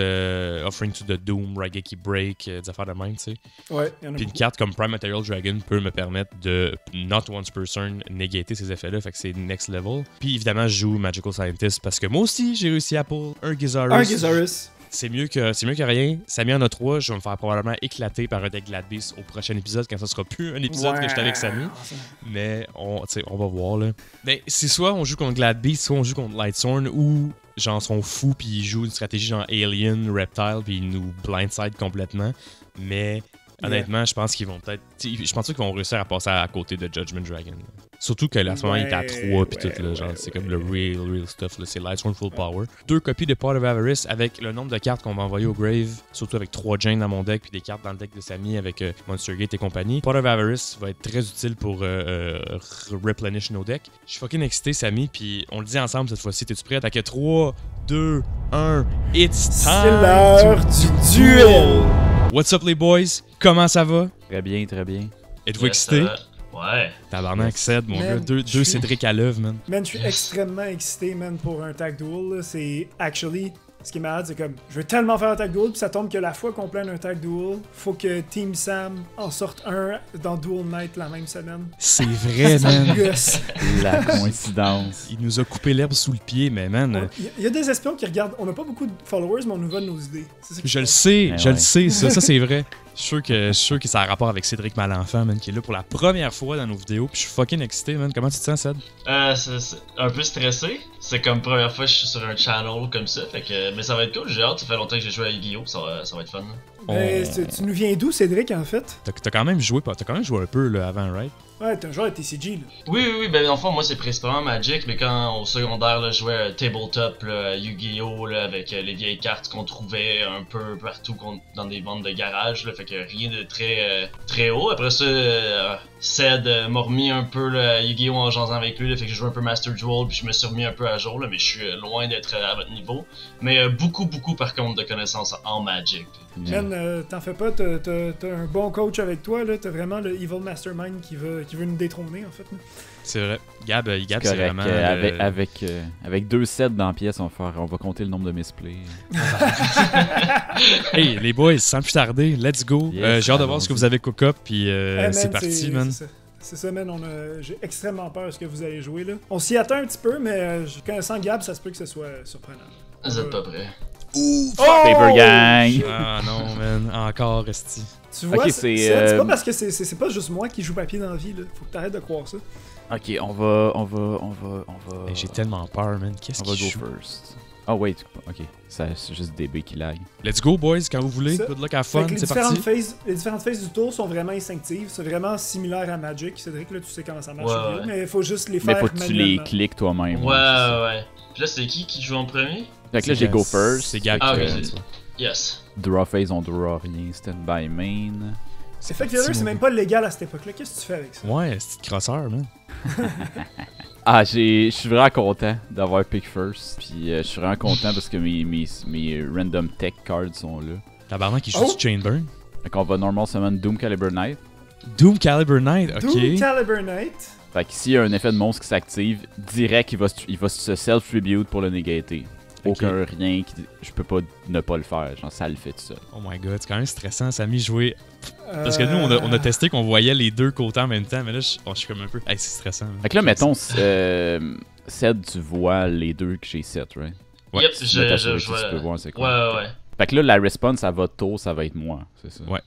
Offering to the Doom, Raigeki Break, des affaires de même, tu sais. Ouais, puis une carte comme Prime Material Dragon peut me permettre de not once per turn négater ces effets-là, fait que c'est next level. Puis évidemment, je joue Magical Scientist parce que moi aussi, j'ai réussi à pull un Gizarus. C'est mieux que rien. Samy en a 3. Je vais me faire probablement éclater par un deck Glad Beast au prochain épisode quand ça sera plus un épisode que j'étais avec Samy. Mais on va voir là. Mais c'est soit on joue contre Glad Beast, soit on joue contre Lightsworn ou genre sont fous puis ils jouent une stratégie genre Alien, Reptile puis ils nous blindside complètement. Mais honnêtement, je pense qu'ils vont peut-être. Je pense pas qu'ils vont réussir à passer à côté de Judgment Dragon. Là. Surtout que là, à ce moment, il est à 3 pis tout, là, genre, c'est comme le real stuff, là, c'est Lightsworn Full Power. 2 copies de Pot of Avarice avec le nombre de cartes qu'on va envoyer au grave, surtout avec 3 Jane dans mon deck, puis des cartes dans le deck de Samy avec Monster Gate et compagnie. Pot of Avarice va être très utile pour replenish nos decks. Je suis fucking excité, Samy, puis on le dit ensemble cette fois-ci. T'es-tu prêt à attaquer 3, 2, 1, it's time! C'est l'heure du duel! What's up les boys? Comment ça va? Très bien, très bien. Êtes-vous excité? Ouais. Tabarnak, Ced, mon gars. Deux Cédric à l'œuvre, man. Man, je suis extrêmement excité, man, pour un tag duel. Là. C'est actually. Ce qui est malade, c'est comme, je veux tellement faire un tag duel, puis ça tombe que la fois qu'on plane un tag duel, faut que Team Sam en sorte un dans Duel Night la même semaine. C'est vrai, man. La coïncidence. Il nous a coupé l'herbe sous le pied, mais man. Il y a des espions qui regardent. On n'a pas beaucoup de followers, mais on nous vole nos idées. Je le sais, le sais, ça c'est vrai. Je suis sûr que ça a rapport avec Cédric Malenfant, man, qui est là pour la première fois dans nos vidéos. Puis je suis fucking excité, man. Comment tu te sens, Ced? C'est un peu stressé. C'est comme première fois que je suis sur un channel comme ça. Fait que, mais ça va être cool, j'ai hâte. Ça fait longtemps que j'ai joué à Yu-Gi-Oh! Ça va être fun. Mais tu nous viens d'où, Cédric, en fait? T'as quand même joué un peu là, avant, right? Ouais, t'es un joueur de TCG, là. Oui, ben en fait, moi c'est principalement Magic, mais quand au secondaire, là, je jouais à Tabletop, là, Yu-Gi-Oh! Là, avec les vieilles cartes qu'on trouvait un peu partout dans des ventes de garage, là, fait que rien de très haut. Après ça, Ced m'a remis un peu là, Yu-Gi-Oh! En jasant avec lui, là, fait que je jouais un peu Master Duel, puis je me suis remis un peu à jour, là, mais je suis loin d'être à votre niveau. Mais beaucoup par contre de connaissances en Magic. Man, t'en fais pas, t'as un bon coach avec toi, là. T'as vraiment le Evil Mastermind qui veut nous détrôner, en fait. Là. C'est vrai. Gab c'est vraiment... avec 2 sets dans la pièce, on va compter le nombre de misplays. Hey, les boys, sans plus tarder, let's go. Yes, j'ai hâte de voir ce que vous avez cook-up, puis c'est parti, man. C'est ça, man. J'ai extrêmement peur de ce que vous allez jouer, là. On s'y attend un petit peu, mais connaissant Gab, ça se peut que ce soit surprenant. Vous êtes pas prêts. Ouf! Paper Gang! Ah non, man. Encore, esti. Tu vois, okay, c'est pas parce que c'est pas juste moi qui joue papier dans la vie, là. Faut que t'arrêtes de croire ça. Ok, on va. Hey, j'ai tellement peur, man. Qu'est-ce qu'il joue? On va go first. Oh, wait, ok. C'est juste DB qui lag. Let's go, boys, quand vous voulez. Good luck, have fun, c'est parti. Les différentes phases du tour sont vraiment instinctives. C'est vraiment similaire à Magic. Cédric, là, tu sais comment ça marche. Ouais. Mais il faut juste les faire mais faut que tu les cliques toi-même. Ouais. Puis là, c'est qui joue en premier? Fait que là, j'ai go first. C'est Gab qui fait. Yes. Draw phase, on draw rien. Stand by main. C'est fait que c'est même pas légal à cette époque-là. Qu'est-ce que tu fais avec ça? Ouais, c'est une crosseur, man. Ah, je suis vraiment content d'avoir pick first. Puis je suis vraiment content parce que mes random tech cards sont là. Tabarnak qui joue du Chainburn. Fait qu'on va normal summon Doom Caliber Knight. Doom Caliber Knight, ok. Doom Caliber Knight. Fait que s'il y a un effet de monstre qui s'active, direct il va se self-tribute pour le négater. Aucun rien, je peux pas ne pas le faire, genre ça le fait tout seul. Oh my god, c'est quand même stressant, Samy, jouer. Parce que nous, on a testé qu'on voyait les deux côtés en même temps, mais là, je suis comme un peu. Hey, c'est stressant. Fait que là, mettons, Ced, tu vois les deux que j'ai set, right? Ouais. Yep, Si tu mets ta souris, je tu vois. peux voir c'est quoi. Ouais. Fait que là, la response à votre tour, ça va être moi, c'est ça. Ouais.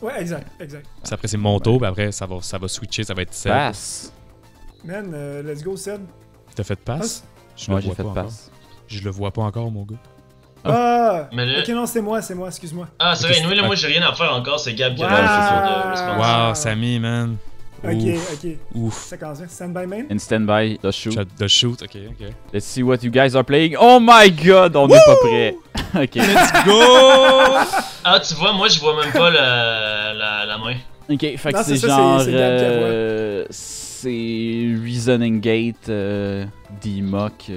Ouais, exact. Puis après, c'est mon tour, puis après, ça va switcher, ça va être Seb. Passe! Man, let's go, Seb. T'as fait passe? Je Moi, le j'ai vois fait pas encore. passe. Je le vois pas encore, mon gars. Ah! Mais là- Ok, non, c'est moi, excuse-moi. Ah, c'est vrai, Ok, nous, là, moi, j'ai rien à faire encore, c'est Gab qui a Wow. fait de response. Wow, Samy, man. Ok, Ouf. ok. Ouf. Ça commence bien. Stand by main? In standby, the shoot. The shoot, ok. Let's see what you guys are playing. Oh my god, on n'est pas prêt. Ok. Let's go! Ah, tu vois, moi, je vois même pas la main. Ok, fait que Non, c'est c'est ça, genre. c'est Gab qui la C'est Reasoning Gate, D-Mock,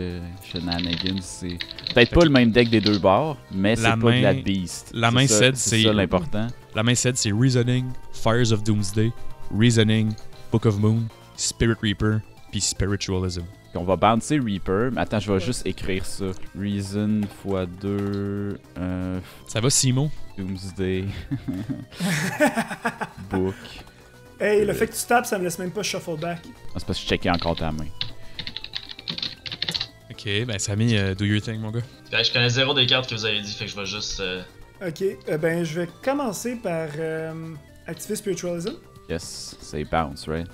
Shenanigans. C'est peut-être pas le même deck des deux bords, mais c'est La pas de la main- Beast. la C'est main ça- said, c'est c'est- ça l'important. La main said, c'est Reasoning, Fires of Doomsday, Reasoning, Book of Moon, Spirit Reaper, puis Spiritualism. Puis on va bouncer Reaper. Mais attends, je vais juste écrire ça. Reason x 2. Ça va, Simo? Doomsday. Book. Hey, le fait que tu tapes, ça me laisse même pas shuffle back. Ah, c'est parce que je checkais encore ta main. Ok, ben Samy, do your thing, mon gars. Ben, je connais zéro des cartes que vous avez dit, fait que je vais juste. Ok, ben je vais commencer par activer Spiritualism. Yes, c'est bounce, right?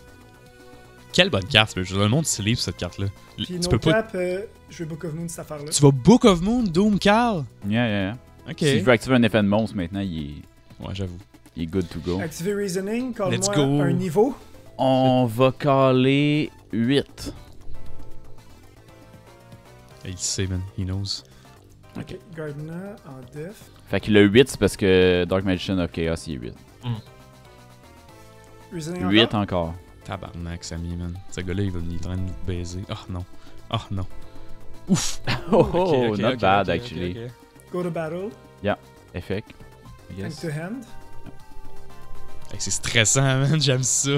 Quelle bonne carte, je veux dire, le monde sleep cette carte-là. Puis Tu no peux pas. cap, je vais Book of Moon cette affaire-là. Tu vas Book of Moon, Doom, Carl? Yeah. Ok. Si je veux activer un effet de monstre maintenant, il Ouais, j'avoue. est good to go. Activer Reasoning, Let's call-moi go. un niveau. On va caler 8. Il sait, man. He knows. Ok, Gardena en def. Fait que le 8, c'est parce que Dark Magician of Chaos, il est 8. Reasoning 8 encore. encore. Tabarnak, Samy, man. Ce gars-là, il va venir en train de nous baiser. Oh non. Oh non. Ouf. Oh, Ok, not ok, bad, ok, actually. ok. Go to battle. Effect. Hand Yes. to hand. Hey, c'est stressant, man. J'aime ça.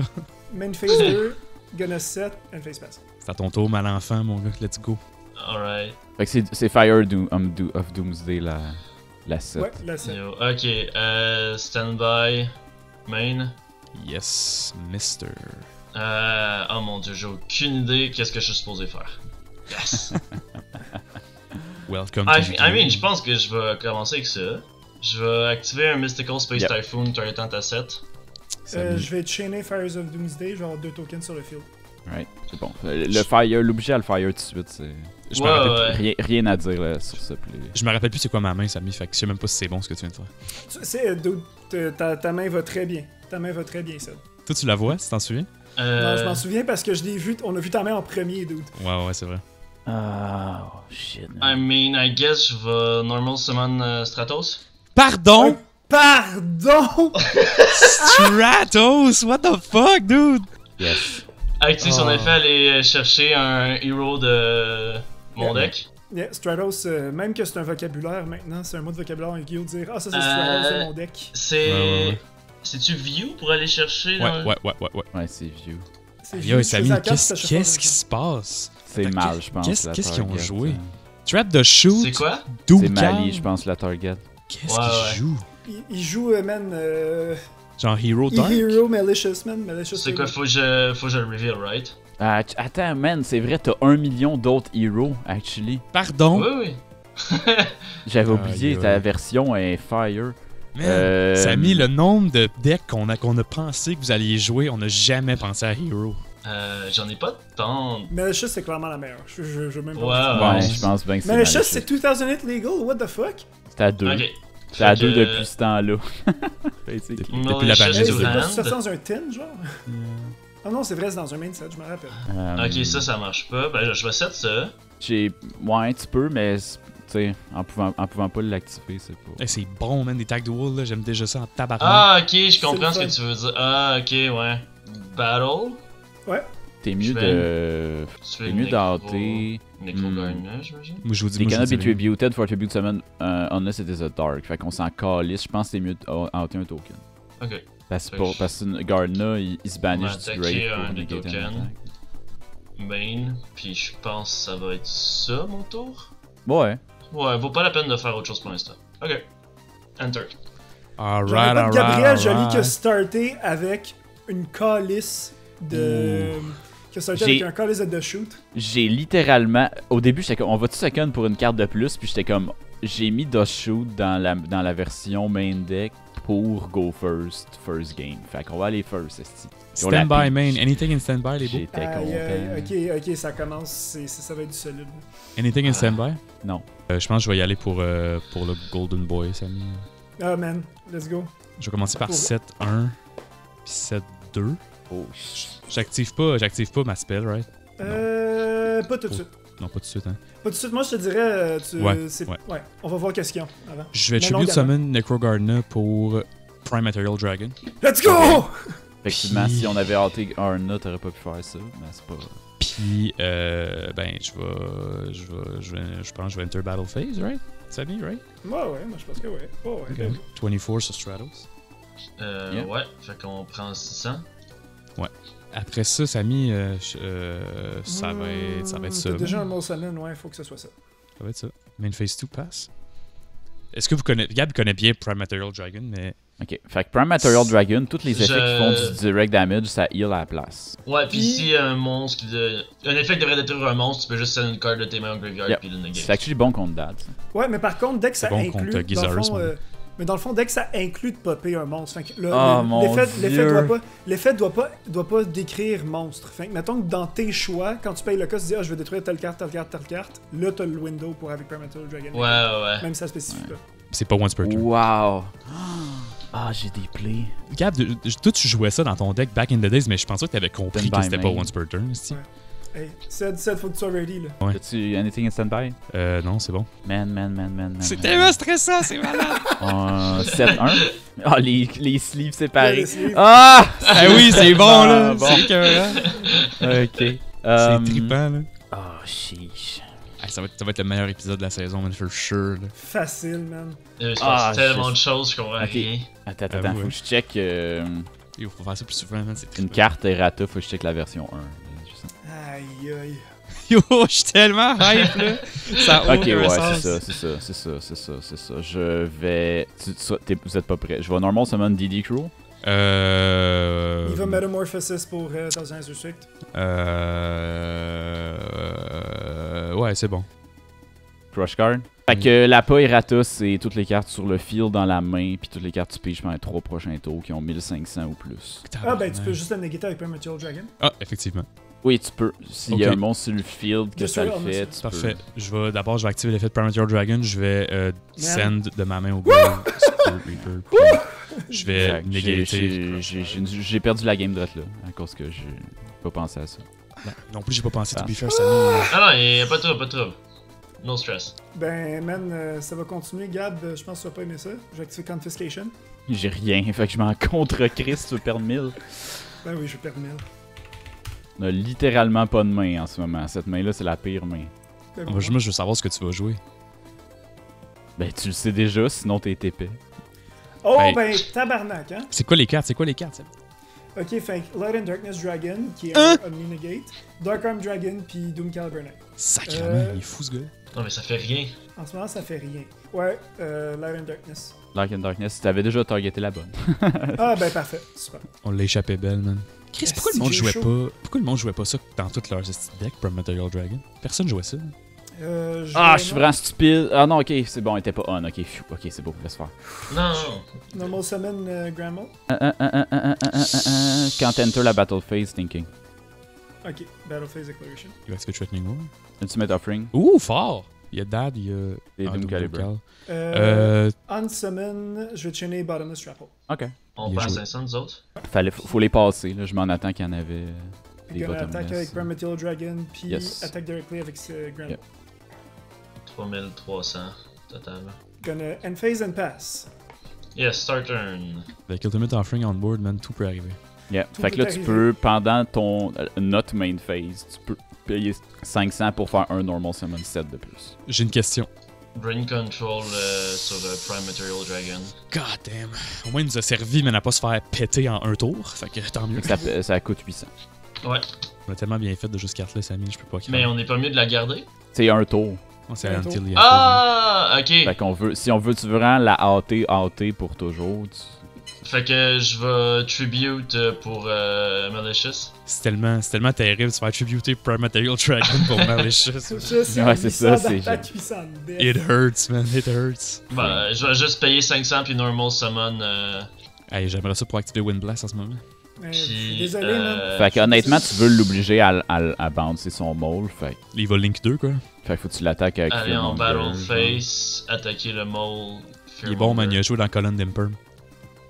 Main phase 2, gonna set, and face pass. C'est à ton tour, mal enfant, mon gars. Let's go. Alright. Fait que c'est Fire of Doomsday la set. Ouais, la set. Yo, ok, standby. Main. Yes, mister. Oh mon dieu, j'ai aucune idée qu'est-ce que je suis supposé faire. Yes! Welcome I to the mean, game. je pense que je vais commencer avec ça. Je vais activer un Mystical Space Yep. Typhoon targetant à 7. Samy. Je vais chainer Fires of Doomsday, genre 2 tokens sur le field. Right, c'est bon. Le Fire, l'obliger à le Fire tout de suite, c'est. Je me rappelle Ouais. Rien à dire là, sur ce play. Je me rappelle plus c'est quoi ma main, Samy, fait que je sais même pas si c'est bon ce que tu viens de faire. C'est, dude, ta main va très bien. Ta main va très bien, ça. Toi, tu la vois, si t'en souviens? Non, je m'en souviens parce que je l'ai vu, on a vu ta main en premier, dude. Ouais, c'est vrai. Ah, oh, shit. I mean, I guess je vais normal summon Stratos. Pardon? Pardon! Stratos? What the fuck, dude? Yes. Activer son Oh. effet, aller chercher un héros de mon deck. Yeah, Stratos, même que c'est un vocabulaire maintenant, c'est un mot de vocabulaire en Yu-Gi-Oh! Dire ah, ça c'est Stratos de mon deck. C'est. Ouais. C'est-tu View pour aller chercher Ouais, dans... ouais. Ouais, c'est vieux. C'est Yo, juste Samy, la carte, ça chaque qu'est-ce fois. qui se passe? C'est Attends, mal, je pense. qu'est-ce qu'ils ont target, joué? hein. Trap the Shoot, C'est quoi? Doom C'est Mali, Cam. je pense, la target. Qu'est-ce Ouais, qu'ils jouent? Il joue, man, Genre Hero Dark? Hero Malicious, man. Malicious. C'est quoi? Faut que je le reveal, right? Ah, attends, man, c'est vrai, t'as 1 million d'autres heroes, actually. Pardon? Oui. J'avais Aïe, oublié, aïe. ta version est Fire. Man, Samy, le nombre de decks qu'on a pensé que vous alliez jouer, on n'a jamais pensé à Hero. J'en ai pas tant. Malicious, c'est clairement la meilleure. Je veux même pas. Ouais, Ouais, je pense bien que c'est Malicious, Malicious. c'est 2008 legal? What the fuck? C'était à 2. Ok. C'était à Fait 2 que- depuis ce temps-là. Basically. Depuis la Malicious pandémie. Hey, to c'est pas hand. ça dans un tin, genre? Ah non, c'est vrai, c'est dans un main set, je me rappelle. Ok, ça marche pas. Ben, je vais set ça. J'ai. Ouais, un petit peu, mais. Tu sais, en pouvant pas l'activer, c'est pas. Hey, c'est bon, man, des tags de wall, là. J'aime déjà ça en tabarnak. Ah, ok, je comprends le ce que fun. tu veux dire. Ah, ok, ouais. Battle. Ouais. T'es mieux Je de. Tu fais T'es mieux d'hâter. Necro Gardener, j'imagine. Moi, je vous dis, They moi, je cannot vous be dis rien. tributed for tribute summon unless it is a dark. Fait qu'on s'en calisse. Je pense que c'est mieux d'hâter un token. Ok. Parce Fait que que parce que Gardner, il se banish On va du attaquer grave un pour des negate tokens. attack. Main. Puis je pense que ça va être ça, mon tour. Ouais. Ouais, vaut pas la peine de faire autre chose pour l'instant. Ok. Enter. Alright, J'en ai pas de alright, Gabriel Joly qui a alright. starté avec une calice de. Qui a sorti avec un Call is at the Shoot. J'ai littéralement... Au début, j'étais comme, on va-tu second pour une carte de plus? Puis j'étais comme, j'ai mis Does Shoot dans la version main deck pour go first game. Fait qu'on va aller first, esti. Stand by main, anything in stand by, les beaux. J'étais content. Ok, ça commence, ça va être du solide. Anything in stand by? Non. Je pense que je vais y aller pour le Golden Boy, Samy. Ah man, let's go. Je vais commencer par 7-1 puis 7-2. Oh, J'active pas ma spell, right? Pas tout de suite. Non, pas tout de suite, hein. Pas tout de suite, moi je te dirais, Ouais. on va voir qu'est-ce qu'ils ont avant. Je vais tribute summon Necrogardener pour Prime Material Dragon. Let's go! Effectivement, si on avait hâté Arna, t'aurais pas pu faire ça, mais c'est pas... Puis, ben, je pense que je vais enter Battle Phase, right? Samy, right? Ouais, moi je pense que ouais. Oh, ouais. Okay. 24 sur Stratos. Yeah. Ouais, fait qu'on prend 600. Ouais. Après ça, Samy, ça va être ça. T'as déjà un mot summon, ouais, faut que ce soit ça. Ça va être ça. Main Phase 2 passe. Est-ce que vous connaissez... Gab connaît bien Prime Material Dragon, mais... Ok, fait que Prime Material Dragon, tous les effets qui font du direct damage, ça heal à la place. Ouais, pis si un monstre un effet qui devrait détruire un monstre, tu peux juste send une carte de tes mains au graveyard puis le negate. C'est actually bon contre Dad. Ouais, mais par contre, dès que ça bon inclut... contre Gizaurus, mais dans le fond, dès que ça inclut de popper un monstre, fait que l'effet doit pas décrire monstre. Fait que mettons que dans tes choix, quand tu payes le cost, tu dis je vais détruire telle carte, là t'as le window pour avec Prime Material Dragon. Ouais. Même si ça spécifie pas. C'est pas once per turn. Wow! Ah, j'ai des plays. Gab, toi tu jouais ça dans ton deck back in the days, mais je pensais que t'avais compris que c'était pas once per turn. Ouais. Hey, Sed, faut que tu sois ready là. Ouais. As-tu anything in standby? Non, c'est bon. Man. C'est tellement stressant, c'est malade! 7-1. Ah, les sleeves séparés. Ouais, sleeves. Ah! Ah oui, c'est bon là! Bon. C'est écœurant. Ok. C'est trippant là. Oh, chiche. Ah, ça va être le meilleur épisode de la saison, man, for sure. Là. Facile, man. Il se passe tellement de choses, je comprends rien. Attends, Ah, faut que je check Il faut faire ça plus souvent, man, c'est une trippant. carte errata, faut que je check la version 1. Aïe. Yo, je suis tellement hype là! Ça a Ok, aucun ouais, sens. c'est ça. Je vais... Vous êtes pas prêts. Je vais normal summon DD Crew. Il va Metamorphosis pour dans un Restrict. Ouais, c'est bon. Crush Card. Fait que la pas errata, c'est toutes les cartes sur le field dans la main, puis toutes les cartes tu piges pendant les 3 prochains tours qui ont 1500 ou plus. Ah, ben tu peux juste le négater avec Prime Material Dragon. Ah, effectivement. Oui, tu peux. S'il y a un monstre sur le field que Juste ça le sur le fait, tu Parfait. peux. D'abord, je vais activer l'effet de Prime Material Dragon. Je vais send de ma main au grave. Super Reaper. Puis je vais Fait que négater. j'ai perdu la game droite là, à cause que j'ai pas pensé à ça. Non plus, j'ai pas pensé to be fair, Ah non, y'a pas de trouble. No stress. Ben, man, ça va continuer. Gab, je pense que tu vas pas aimer ça. Je vais activer Confiscation. J'ai rien, fait que je m'en contre Chris, tu perds 1000. Ben oui, je perds 1000. On a littéralement pas de main en ce moment. Cette main-là, c'est la pire main. Ben, Moi, je veux savoir ce que tu vas jouer. Ben, tu le sais déjà, sinon t'es épais. Oh, Ben- ben, tabarnak, hein. C'est quoi les cartes? Ça? Ok, fait que Light and Darkness Dragon, qui est un Omni-Negate, Dark Arm Dragon, puis Doom Caliber Knight. Sacrément, il est fou ce gars. Non, mais ça fait rien. En ce moment, ça fait rien. Ouais, Light and Darkness. Dark and Darkness, t'avais déjà targeté la bonne. Ah, ben, parfait. Super. On l'a échappé belle, man. Chris, pourquoi le monde Est-ce que jouait j'ai pas? Pourquoi le monde jouait pas ça dans toutes leurs decks Prime Material Dragon? Personne jouait ça. Ah, je suis vraiment stupide. Ah non, ok, c'est bon, il était pas on. Ok, phew, ok, c'est beau, laisse faire. Non. Normal Summon Grandma. Quand t'enter la battle phase, thinking. Ok, Battle Phase Declaration. Il va activer Threatening War. Ultimate Offering. Ouh, fort! Il y a Dad, il y a. Et Doom Doom Caliber. Cal. Unsummon, je vais chaîner Bottomless Grapple. Ok. On Il a prend joué. 500 nous autres. Faut les passer, là. Je m'en attends qu'il y en avait des Gonna attaque bottomless. avec Prime Material Dragon, puis Yes. attaque directly avec Grandma. Yep. 3300 totalement. Gonna End Phase and Pass. Yes, start turn. Avec Ultimate Offering on board, man, tout peut arriver. Yeah. Tout Fait que là, peut tu arriver. peux, pendant ton notre main phase, tu peux payer 500 pour faire un normal summon set de plus. J'ai une question. Brain control sur Prime Material Dragon. God damn. Au moins, il nous a servi, mais n'a pas se faire péter en un tour. Fait que tant mieux. Fait que ça coûte 800. Ouais, On a tellement bien fait de juste carte là, Samy, je peux pas mais on n'est pas mieux de la garder. C'est un tour. Oh, c'est Un until tour. il y a Ah, ok. Fait qu'on veut, si on veut, tu veux vraiment la hâter pour toujours, ça Fait que je vais tribute pour Malicious. C'est tellement terrible de se faire tributer Prime Material Dragon pour Malicious. Ouais, c'est ça, c'est- It hurts, man, it hurts. Bah, je vais juste payer 500 puis normal summon. Hey, j'aimerais ça pour activer Wind Blast en ce moment. Puis, Désolé, man. Fait que honnêtement, tu veux l'obliger à bouncer son mole. Fait L'Evil Link 2, quoi. que faut que tu l'attaques avec aller en Fearmonger, battle genre. face, attaquer le mole. Il est bon, man, il a joué dans Colonne d'Imperm.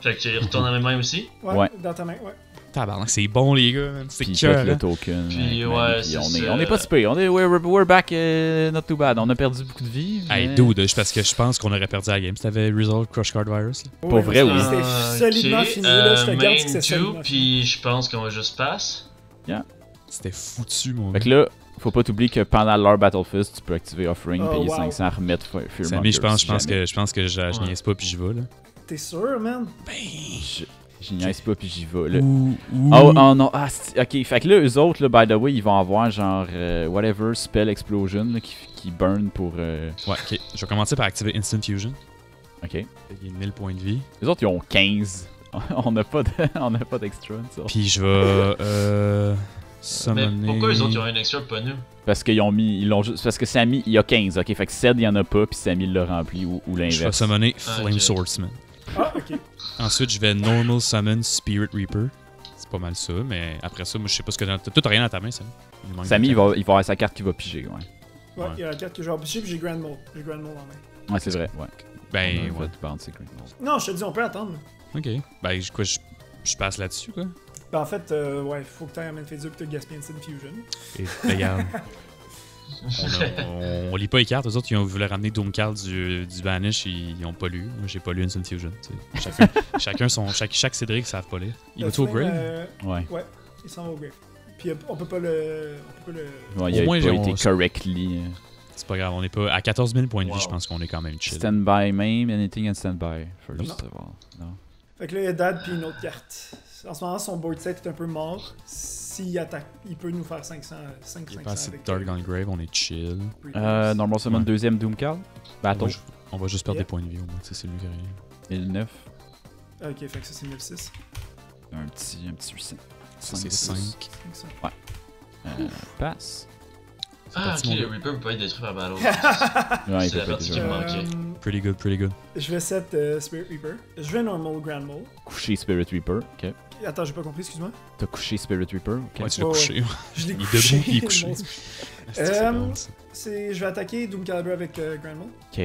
Fait qu'il retourne à mes mains aussi. Ouais, Ouais. dans ta main, ouais. Tabarnak, c'est bon, les gars, man. C'est Puis cœur, pète le hein. token. Puis, avec ouais, Manny, puis c'est ça. on est pas si pire. We're back, not too bad. On a perdu beaucoup de vie. Hey, mais- dude, parce que je pense qu'on aurait perdu la game si t'avais Resolve Crush Card Virus. Là. Pour vrai, oui. C'était solidement fini, là. Je te garde que Main c'est 2, solidement fini. puis je pense qu'on va juste pass. C'était foutu, mon Fait gars. que là, faut pas t'oublier que pendant leur Battle Fist, tu peux activer Offering, Oh, payer wow. 500, remettre Fearmonger. Sammy, je pense si jamais. que je niaise pas puis j'y vais, là. T'es sûr, man? J'y niaise pas puis j'y vais. Là. Ouh. Oh, oh non, ok, fait que là, eux autres, là, by the way, ils vont avoir genre, whatever, Spell Explosion, là, qui burn pour, Ouais, ok. Je vais commencer par activer Instant Fusion. ok. Il y a 1000 points de vie. Les autres, ils ont 15. On n'a pas d'extra, ça. Puis je vais, Mais summoner... pourquoi les autres ils ont un extra pas nous? Parce qu'ils ont mis, ils l'ont juste, parce que Sammy, il y a 15, ok, fait que Ced, il y en a pas, puis Sammy l'a rempli, ou Je vais l'inverse. summoner Ah, Flame ok. Swordsman. Ah, ok. Ensuite, je vais Normal Summon Spirit Reaper. C'est pas mal ça, mais après ça, moi, je sais pas ce que... T'as rien dans ta main, Sammy? Il manque Sammy, de il va avoir sa carte qui va piger, ouais. Ouais, Ouais. il y a la carte que j'ai empêchée, puis j'ai Grand Mole. J'ai Grand Mole en main. Ouais, c'est vrai, ouais. Ben, On a ouais. fait bouncer Green Mole. Non, je te dis, on peut attendre. Ok. Ben, je passe là-dessus, quoi. Ben, en fait, ouais, faut que t'ailles à Manphaser pis t'as gaspillé Instant Fusion. Et regarde. On lit pas les cartes, eux autres ils ont voulu ramener Doomcard du Banish, ils ont pas lu. Moi j'ai pas lu Instant Fusion. Tu sais. Chaque Cédric savent pas lire. Il va-tu au grave? Ouais. Ouais, il s'en va au grave. Puis on peut pas le. Ouais, il a Au moins, pas on- été correctly. C'est pas grave, on est pas. À 14 000 points de vie, Wow. je pense qu'on est quand même chill. Stand-by main, anything and stand-by. First Non. of all. Non. Fait que là, il y a Dad puis une autre carte. En ce moment, son board set est un peu mort. S'il attaque, il peut nous faire 500 Il y a pas 500 assez de avec Dark dans le grave, on est chill. Normal summon Ouais. deuxième Doom card. Battle. On va juste perdre Yeah. des points de vie au moins, tu sais, c'est mieux que rien. 1009. Ok, fait que ça c'est 1006. Un petit 800. Ça c'est 5 5. 500. Passe. Ah, parti, ok, mon le gars. Reaper peut pas être détruit par battle. Ouais, il C'est la peut pas partie déjà. qui me manquait. Pretty good, pretty good. Je vais set Spirit Reaper. Je vais Normal Grand Mole. Coucher Spirit Reaper. Ok. Attends, j'ai pas compris, excuse-moi. T'as couché Spirit Reaper. Ok. Ouais, tu l'as Ouais, couché. Je l'ai Il est couché. debout puis il est couché. Mon- C'est bon, ça. Je vais attaquer Doom Caliber avec Grand Mole. Ok.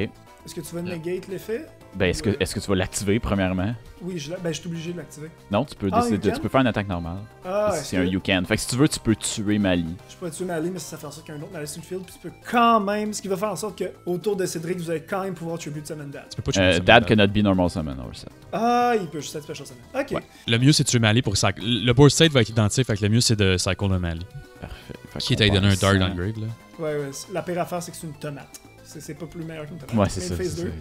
Est-ce que tu vas negate l'effet? Ben, est-ce que tu vas l'activer premièrement? Oui, je suis obligé de l'activer. Non, tu peux Ah, décider. you can? Tu peux faire une attaque normale. Ah, c'est un you can. Fait que si tu veux, tu peux tuer Mali. Je peux tuer Mali, mais ça fait en sorte qu'il y a un autre Mali sur le field. Puis tu peux quand même, ce qui va faire en sorte que autour de Cédric, vous allez quand même pouvoir tribute Summon Dad. Tu peux pas tuer ça, Dad madame. cannot be normal summon or set. Ah, il peut juste être special summon. Ok. Ouais. Le mieux c'est de tuer Mali pour cycle. Le board state va être identique, fait que le mieux c'est de cycle le Mali. Parfait. Fait Qui qu'on t'a donné un perd dark 100. dans le grave là? Ouais. La pire affaire, c'est que c'est une tomate. C'est pas plus meilleur qu'une tomate. Ouais, c'est Mais ça. phase c'est 2. ça.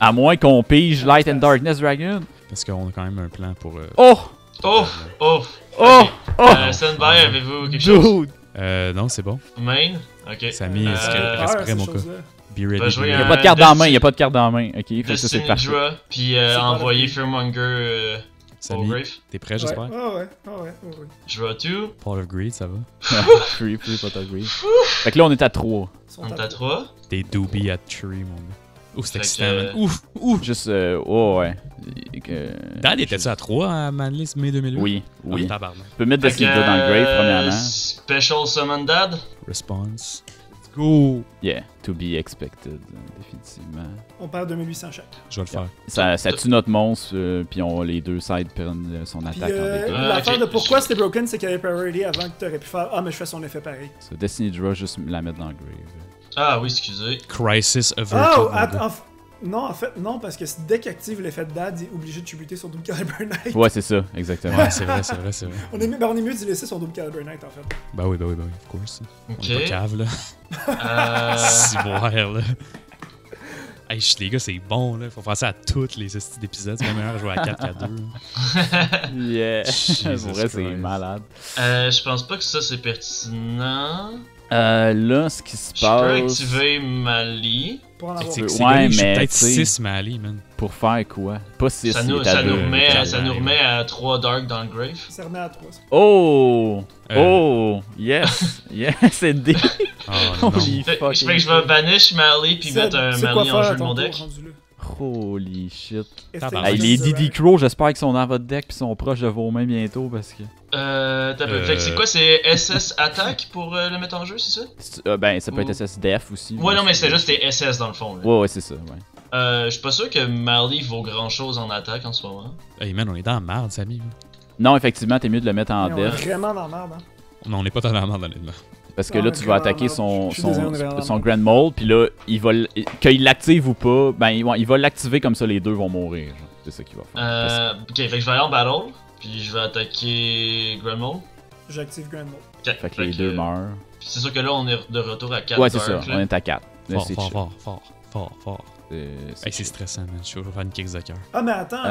À moins qu'on pige Light and Darkness Dragon. Parce qu'on a quand même un plan pour. Oh! Oh! Oh! Oh! Oh! Stand-by, avez-vous quelque chose? Dude! Non, c'est bon. Main? Ok. Samy, est-ce que- Peur, reste près, ces mon choses-là. Be ready. Va jouer be Il ready. n'y a pas de carte en main, il n'y a pas de carte en main. Ok, fait que ça c'est Destiny parfait. Draw, puis C'est pas envoyer la- Fearmonger au Samy, Grave. t'es prêt, Ouais, j'espère? ouais. Draw 2. Paul of Greed, ça va? Free, pas agree. Fait que là on est à 3. Ils On sont est à 3. T'es doobie at 3, mon gars. Ouf, c'était Fait excitant, que- man. Ouf! Juste, oh ouais. Dad, était-tu à 3 à Manlist mai 2008? Oui, oui. Oh, tabarnak. Tu peux mettre Destiny Draw dans le grave premièrement. Special Summon Dad. Response. Let's go! Yeah, to be expected, définitivement. On perd 2800 chaque. Je vais le faire. Ça tue notre monstre, puis les deux sides prennent son Puis attaque en dégâts. l'affaire ok. de pourquoi c'était broken, c'est qu'il y avait priority avant que tu aurais pu faire ah, mais je fais son effet pareil. So, Destiny Draw, juste la mettre dans le grave. Ah oui, excusez. Crisis averted. Oh, mon gars. non, en fait, non, parce que dès qu'il active l'effet de Dad, il est obligé de tributer sur Doom Caliber Knight. Ouais, c'est ça, exactement. Ouais, c'est vrai, c'est vrai, c'est vrai. On est mieux d'y laisser son Doom Caliber Knight, en fait. Bah oui, of course. On Ok. est pas cave, là. Si boire, là. Hey, les gars, c'est bon, là. Faut penser à tous les estis d'épisodes. C'est bien meilleur de jouer à 4 qu'à 2. Yeah! Jesus Pour vrai, c'est Christ. malade. Je pense pas que ça c'est pertinent. Là, ce qui se Je peux passe. activer Mali. Pour en avoir. C'est Ouais, gagné, je suis mais peut-être t'sais- 6 Mali, man. Pour faire quoi? Pas 6, Ça nous remet à 3 Dark dans le grave. Ça remet à 3. Oh! Euh. Oh! Yes! Yes, indeed! Oh non. Holy Fait fuck! que je vais banish Mali puis mettre un Mali en jeu de mon deck. Holy shit! Tabarnak. Hey, les Diddy Crow, j'espère qu'ils sont dans votre deck pis sont proches de vos mains bientôt parce que. T'as peu. Fait que c'est quoi, c'est SS attaque pour le mettre en jeu, c'est ça? Ben, ça peut être Ou- SS Def aussi. Ouais, non, mais c'était juste tes SS dans le fond. Là. Ouais, c'est ça, ouais. Je suis pas sûr que Mali vaut grand chose en attaque en ce moment. Hey man, on est dans la merde, Samy. Non, effectivement, t'es mieux de le mettre en On est Def vraiment dans la merde, hein. Non, on n'est pas dans la merde, honnêtement. parce que Ah, là, tu vas vraiment, attaquer non, je suis désolé, on est vraiment son dans Grand Mold pis là, qu'il l'active ou pas, ben, il va l'activer comme ça, les deux vont mourir. genre. C'est ça qu'il va faire. Ok, fait que je vais aller en battle, puis je vais attaquer Grand Mole. J'active Grand Mode. Ok, Fait que les deux meurent. Puis c'est sûr que là, on est de retour à 4 Ouais, c'est ça, Dark, là. on est à 4. Là, Fort, c'est fort, chill. fort. C'est Hey, c'est stressant, man. Je vais faire une kick de cœur. Ah, mais attends,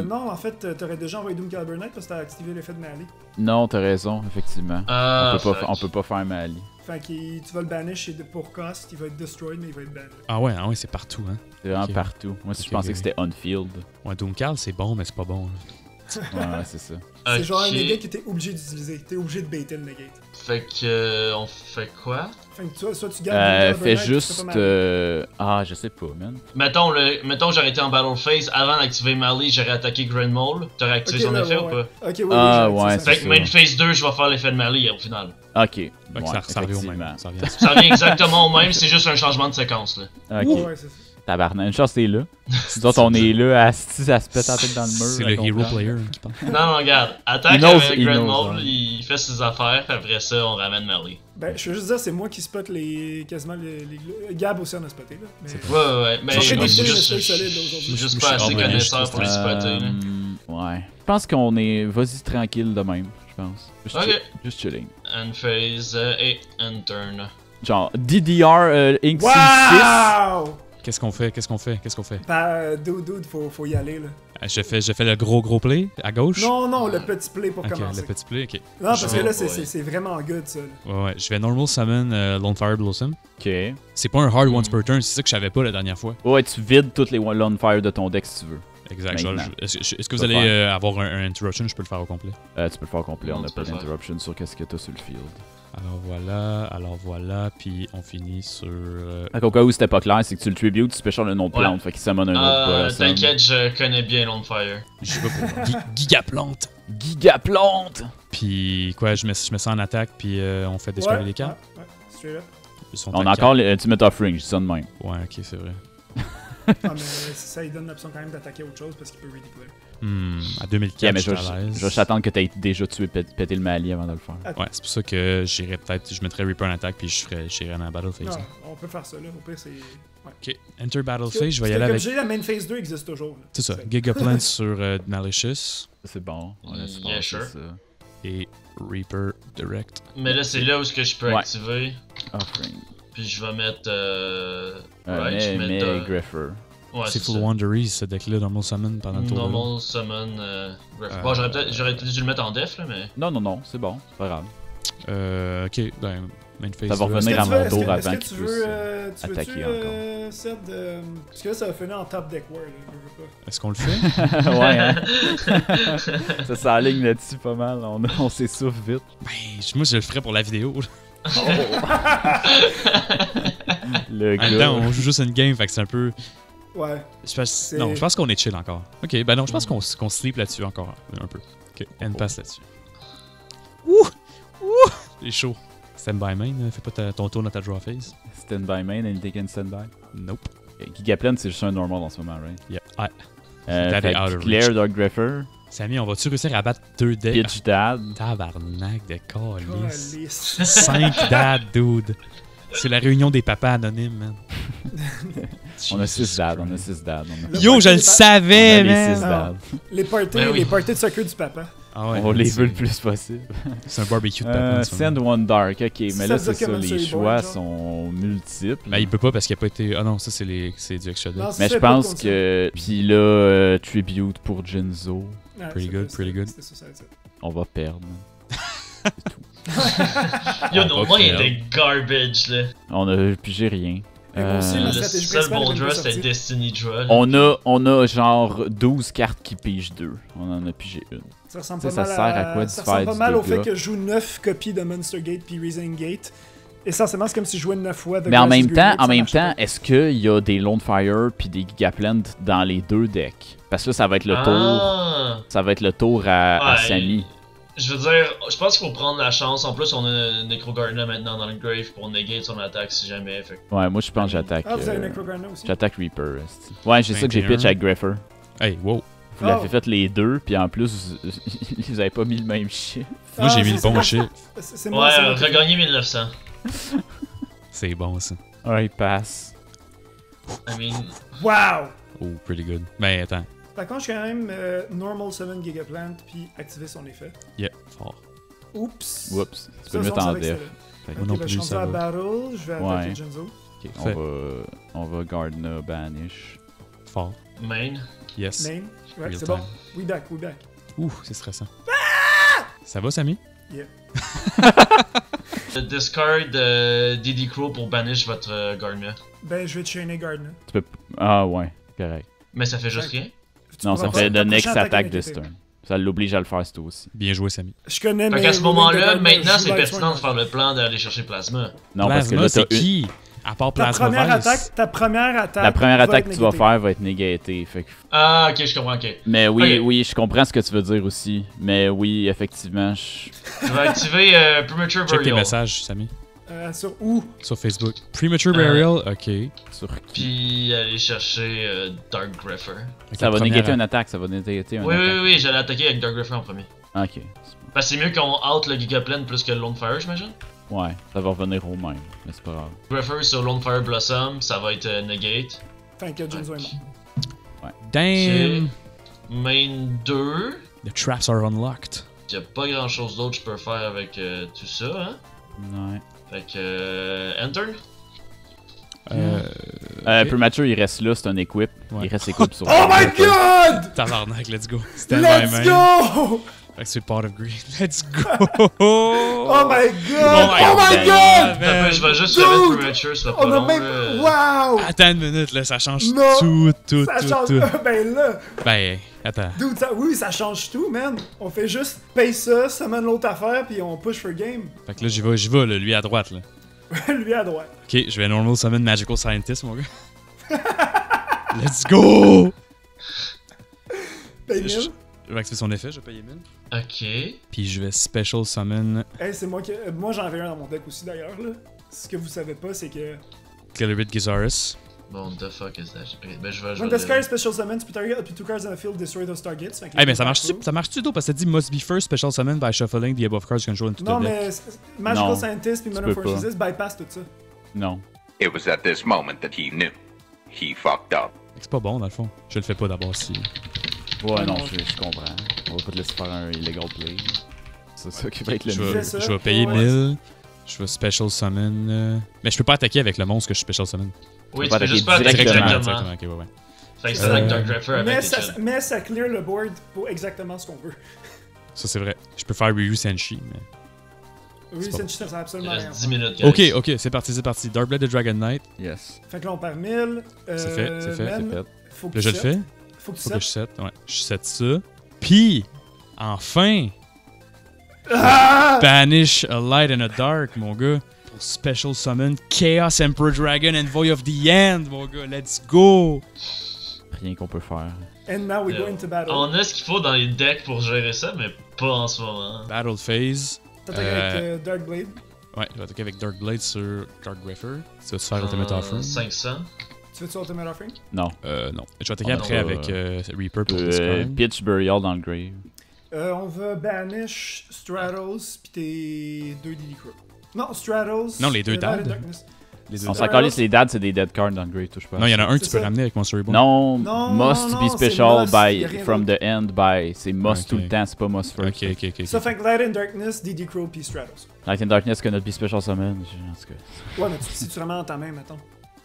non, en fait, t'aurais déjà envoyé Doom Caliber Knight parce que t'as activé l'effet de Mali. Non, t'as raison, effectivement. Ah, On peut pas faire Mali. Fait que tu vas le banish pour cost, il va être destroyed, mais il va être banni. Ah ouais, c'est partout, hein. C'est vraiment Ok. partout. Moi, si Ok, je pensais ok. que c'était on-field. Ouais, Doomcarl, c'est bon, mais c'est pas bon. là. Ouais, c'est ça. C'est genre un Ok. negate que t'es obligé d'utiliser. T'es obligé de baiter le negate. Fait que on fait quoi? Fait que soit tu gardes Doom Fais Caliber Knight, tu fais juste. pas Mali. Ah, je sais pas, man. Mettons j'aurais été en battle phase, avant d'activer Mali, j'aurais attaqué Grand Mole. T'aurais activé son là, effet ouais, ou pas? ouais. Ok, oui, Ah, oui, ouais, j'ai c'est Fait que ça. main phase 2, je vais faire l'effet de Mali au final. Ok. Fait que Ouais, ça revient au même. effectivement. Ça revient. Ça revient exactement au même, c'est juste un changement de séquence là. Ok. Ouais, c'est ça. Tabarnak. Une chance, t'es là. Nous autres, on est là, assis à se péter la tête dans le mur. C'est à le hero comprendre. player qui parle. Non, regarde, attaque Il knows- avec il Grand knows, Mole, ouais. il fait ses affaires, puis après ça, on ramène Mali. Ben, je veux juste dire, c'est moi qui spot quasiment les. Gab aussi en a spoté, là. Mais... Ouais, mais J'en fais je des suis films juste, de solide, je aujourd'hui. suis juste Je pas suis assez emballé, connaisseur je pour les spotter là. Ouais. Je pense qu'on est. Vas-y tranquille de même, je pense. Juste, Ok. juste chilling. End phase et end turn. Genre, DDR Inc. 6. Wow! Qu'est-ce qu'on fait? Ben, dude, faut y aller, là. Je fais le gros play à gauche. Non, le petit play pour Ok, commencer. le petit play, ok. Non, parce que là, Ouais. c'est vraiment good, ça. Là. Ouais, je vais normal summon Lone Fire Blossom. Ok. C'est pas un hard once per turn, c'est ça que je savais pas la dernière fois. Ouais, tu vides toutes les Lone Fire de ton deck si tu veux. Exact. Maintenant. Est-ce que vous Tu peux allez faire. avoir un interruption? Je peux le faire au complet. Tu peux le faire au complet, Non, on a tu pas peux le faire. d'interruption sur qu'est-ce que t'as sur le field. Alors voilà, puis on finit sur... Fait qu'au cas où c'était pas clair, c'est que tu le tributes, tu special un autre Ouais. plante, fait qu'il summon un autre boss. T'inquiète, je connais bien Longfire. Je vais pour Gigaplante. Gigaplante! Puis quoi, je mets ça en attaque, puis on fait destroyer les cartes. Ouais, straight up. Ils sont On à a encore l'Ultimate Offering, je dis ça de même. Ouais, ok, c'est vrai. Ah, mais ça, il donne l'option quand même d'attaquer autre chose parce qu'il peut redeploy. À 2004, Ok, mais je je suis à l'aise. vais t'attendre que t'aies déjà tué pété le Mali avant de le faire. Ouais, c'est pour ça que j'irais peut-être, je mettrais Reaper en attaque, puis j'irais dans la Battle Phase. Non, on peut faire ça, là. Au pire, c'est. Ouais. Ok, Enter Battle Parce que- Phase, je vais y parce que, aller comme avec... je dis, la main phase 2 existe toujours. là. C'est ça, Gigaplant sur Malicious C'est bon, on laisse Yeah, passer sure. ça. et Reaper Direct. Mais là, c'est là où je peux Ouais. activer. Offering. Puis je vais mettre. Right, je vais mais mettre. Greffer. Ouais, C'est c'est Full ça. Wanderies, ce deck-là, Normal Summon pendant le tour. Normal Summon. Bon, j'aurais peut-être dû le mettre en def, là, mais. Non, c'est bon, c'est pas grave. Ok, ben, main phase. Ça va là. revenir à Est-ce mon que tour tu veux- avant est-ce que qu'il tu puisse veux, tu attaquer veux-tu, encore. Seb, parce que là, ça va finir en top deck war, là. Je veux pas. Est-ce qu'on le fait? Ouais, hein? Ça s'aligne là-dessus pas mal, on s'essouffle vite. Ben, moi, je le ferais pour la vidéo. Le En même gars. temps, on joue juste une game, fait que c'est un peu... Ouais. Non, je pense qu'on est chill encore. Ok, ben non, je pense qu'on sleep là-dessus encore un peu. Ok, end pass là-dessus. Ouh! C'est chaud. Stand by main, fais pas ton tour dans ta draw phase. Stand by main, anything can stand by. Nope. Gigaplan, c'est juste un normal en ce moment, right? Yeah. Ouais. That Fait is out que of Claire, reach. Dark Greffer, Samy, on va-tu réussir à battre 2 decks? Pitch Dad. Tabarnak de calice. Calice. 5 dads, dude. C'est la réunion des papas anonymes, man. On a 6 Jesus dads, on a Christ. 6 dads. Yo, je le savais, on a les 6 man! dads. Les parties, Ben oui. les parties de soccer du papa. Ah ouais, On les c'est- veut le plus possible. C'est un barbecue de papa. en ce moment. Send One Dark, ok, mais Ça là veut c'est dire ça, comment les c'est les choix boards, genre? sont multiples. Ben, il peut pas parce qu'il a pas été. Ah non, ça, c'est du extra deck. Non, Mais c'est je pas pense contre que. Puis là, Tribute pour Jinzo, ça. Ouais, Pretty c'est- good, c'est- pretty good. c'était ça, ça. on va perdre. C'est tout. Yo, On nos va mains faire. étaient garbage, là. On a pigé rien. moi aussi, ma Le stratégie seul principale bon avait draw, pas c'était sorti. Destiny Draw. là. On a genre 12 cartes qui pigent 2. On en a pigé une. Ça ressemble Tu pas sais, ça mal sert à quoi de ça faire ressemble pas du mal au fait dégât? que je joue 9 copies de Monster Gate puis Rising Gate. Essentiellement, c'est comme si je jouais 9 fois de Mais en Grassless même temps, Grenade, ça marche pas. est-ce qu'il y a des Lone Fire puis des Gigaplant dans les deux decks? Parce que là, ça va être le tour. Ah! Ça va être le tour à Ouais. Samy. Je veux dire, je pense qu'il faut prendre la chance. En plus, on a Necro Gardener maintenant dans le grave pour negate son attaque si jamais. Fait que- Ouais, moi je pense que j'attaque. Ah, vous avez Necrogarner aussi. J'attaque Reaper. esti. Ouais, j'ai ça que j'ai 21. pitch avec Greffer. Hey, wow. Vous l'avez fait les deux, puis en plus, vous avez pas mis le même chiffre. Moi, j'ai mis le c'est bon moi. chiffre. C'est moi, Ouais, c'est moi qui- regagner 1900. C'est bon, ça. Ouais, il passe. I mean, Wow! Oh, pretty good. Ben, attends. Par contre, je suis quand même normal 7 Gigaplant puis activer son effet. Yeah, fort. Oups! Oups, tu peux Ça, le mettre ça, en c'est def. excellent. Fait que- Moi non Ok, ben, je plus, suis ça rendu à va. Battle, je vais Ouais. attaquer Genzo. Ok, Fait. on va Gardener Banish. Fort. main. Yes. Main. Ouais, Real c'est bon. time. We back, we back. Ouh, c'est stressant. Ça va, Samy? Discard DD Crow pour banish votre Gardener. Ben, je vais te chainer Gardener. Tu peux. Ah ouais, correct. Mais ça fait juste rien. Tu Non, pourras ça faire fait ta the next prochaine attack avec this épée. turn. Ça l'oblige à le faire, c'est aussi. Bien joué, Samy. Je connais Fait mes qu'à ce ruling de moment-là, Gardener, maintenant, je c'est joue pertinent de Lightsworn. faire le plan d'aller chercher Plasma. Non, parce que Plasma, là, c'est t'as une. qui? À part Ta Plasma première Vice. attaque, ta première attaque. La première va attaque être que tu vas négatée. faire va être négatée. Fait que... Ah, ok, je comprends, ok. Mais oui, Ok. oui, je comprends ce que tu veux dire aussi. Mais oui, effectivement, Je vais activer Premature Check tes Burial. messages, Samy. Sur où? Sur Facebook. Premature Burial, ok. sur qui Puis aller chercher Dark Greffer. Ok, Ça va première négater une attaque, ça va négater une Oui, oui, attaque. oui, j'allais attaquer avec Dark Greffer en premier. Ok. c'est Parce que c'est mieux qu'on out le Gigaplan plus que le Lone Fire, j'imagine. bon. Ouais, ça va revenir au même, mais c'est pas grave. Greffer sur Lone Fire Blossom, ça va être negate. Enfin, que Genzo est mort. Damn! Main 2. The traps are unlocked. Y'a pas grand chose d'autre que je peux faire avec tout ça, hein. Ouais. Fait que. Enter. Ok. Premature, il reste là, c'est un equip. Ouais. Il reste equip sur. Oh my god! Tabarnak, let's go. C'est tellement Let's même. go! Fait que c'est Pot of Green. Let's go! Oh my god! Oh my Oh my God. god! Fait que je vais juste Dude! remettre Premature, ça sera pas On a long. même. là. Wow! Attends une minute, là, ça change Non. tout. Ça change. Ben là! Ben, attends. Dude, oui, ça change tout, man. On fait juste paye ça, summon l'autre affaire, puis on push for game. Fait que là, j'y vais, là, lui à droite, là. Lui à droite. Ok, je vais normal summon Magical Scientist, mon gars. Let's go! Paye 1000. Je vais activer son effet, je vais payer 1000. Ok. Puis je vais Special Summon Hey, c'est moi qui. Moi, j'en avais un dans mon deck aussi, d'ailleurs, là. Ce que vous savez pas, c'est que. Celebrate Gizaris. Bon, the fuck is that? Ok, ben je vais. When the Sky Special Summons, put target up to 2 cards on the field, destroy those targets. Fait que Hey, les mais ça deux marche-tu? back Ça marche-tu d'eau? Parce que ça dit must be first special summon by shuffling the above cards control into Non, the deck. mais Magical Non, Scientist puis tu Mana peux pas. Forces bypass tout ça. Non. It was at this moment that he knew. He fucked up. C'est pas bon, dans le fond. Je le fais pas d'abord si. Ouais, non, non. je comprends. On va pas te laisser faire un illegal play. C'est ça qui va être le Je mieux. vais, ça. je vais payer Ouais. 1000. Je vais special summon. Mais je peux pas attaquer avec le monstre que je special summon. Oui, Tu tu peux peux juste pas attaquer attaquer directement. directement. Ok, ouais. Fait que c'est avec Dark Greffer avec Mais les ça, chill. mais ça clear le board pour exactement ce qu'on veut. Ça, c'est vrai. Je peux faire Ryu Senshi, mais. Oui, C'est pas Senshi, ça sert Il absolument reste rien. 10 minutes, guys. Ok, c'est parti. Darkblade de Dragon Knight. Yes. Fait que là, on perd 1000. C'est fait, c'est fait, man, c'est fait. Faut que Là, tu je le set. fais. Faut que tu Faut que je set. set. Ouais, je set ça. Puis, enfin, Ah! banish a light and a dark, mon gars. Pour special summon Chaos Emperor Dragon and Void of the End, mon gars. Let's go! Rien qu'on peut faire. And now we go into battle. On a ce qu'il faut dans les decks pour gérer ça, mais pas en ce moment. Battle phase. T'attaques avec Dark Blade. Ouais, je vais attaquer avec Dark Blade sur Dark Greffer. Tu vas te faire Ultimate Offer? 500. Tu veux-tu Ultimate Offering? Non. Non. Je vais attaquer On après va, avec Reaper pour discard. Pitch Burial dans le grave. On va banish Stratos pis tes 2 DD Crow. Non, Stratos. Non, les deux Light and dads. Darkness. Les deux On dads. s'en calisse, les dads, c'est des dead cards dans le grave, touche pas. Non, il y en a un que tu C'est peux ça. ramener avec mon Storyboard. Non, Non, must non, be c'est special must, y a by rien from the end by. C'est must Ok. tout le temps, c'est pas must first. Ok. Ça fait que Light and Darkness, DD Crow pis Stratos. Light and Darkness cannot be special summon. En tout cas, Ouais, mais si tu remets dans ta main, mettons.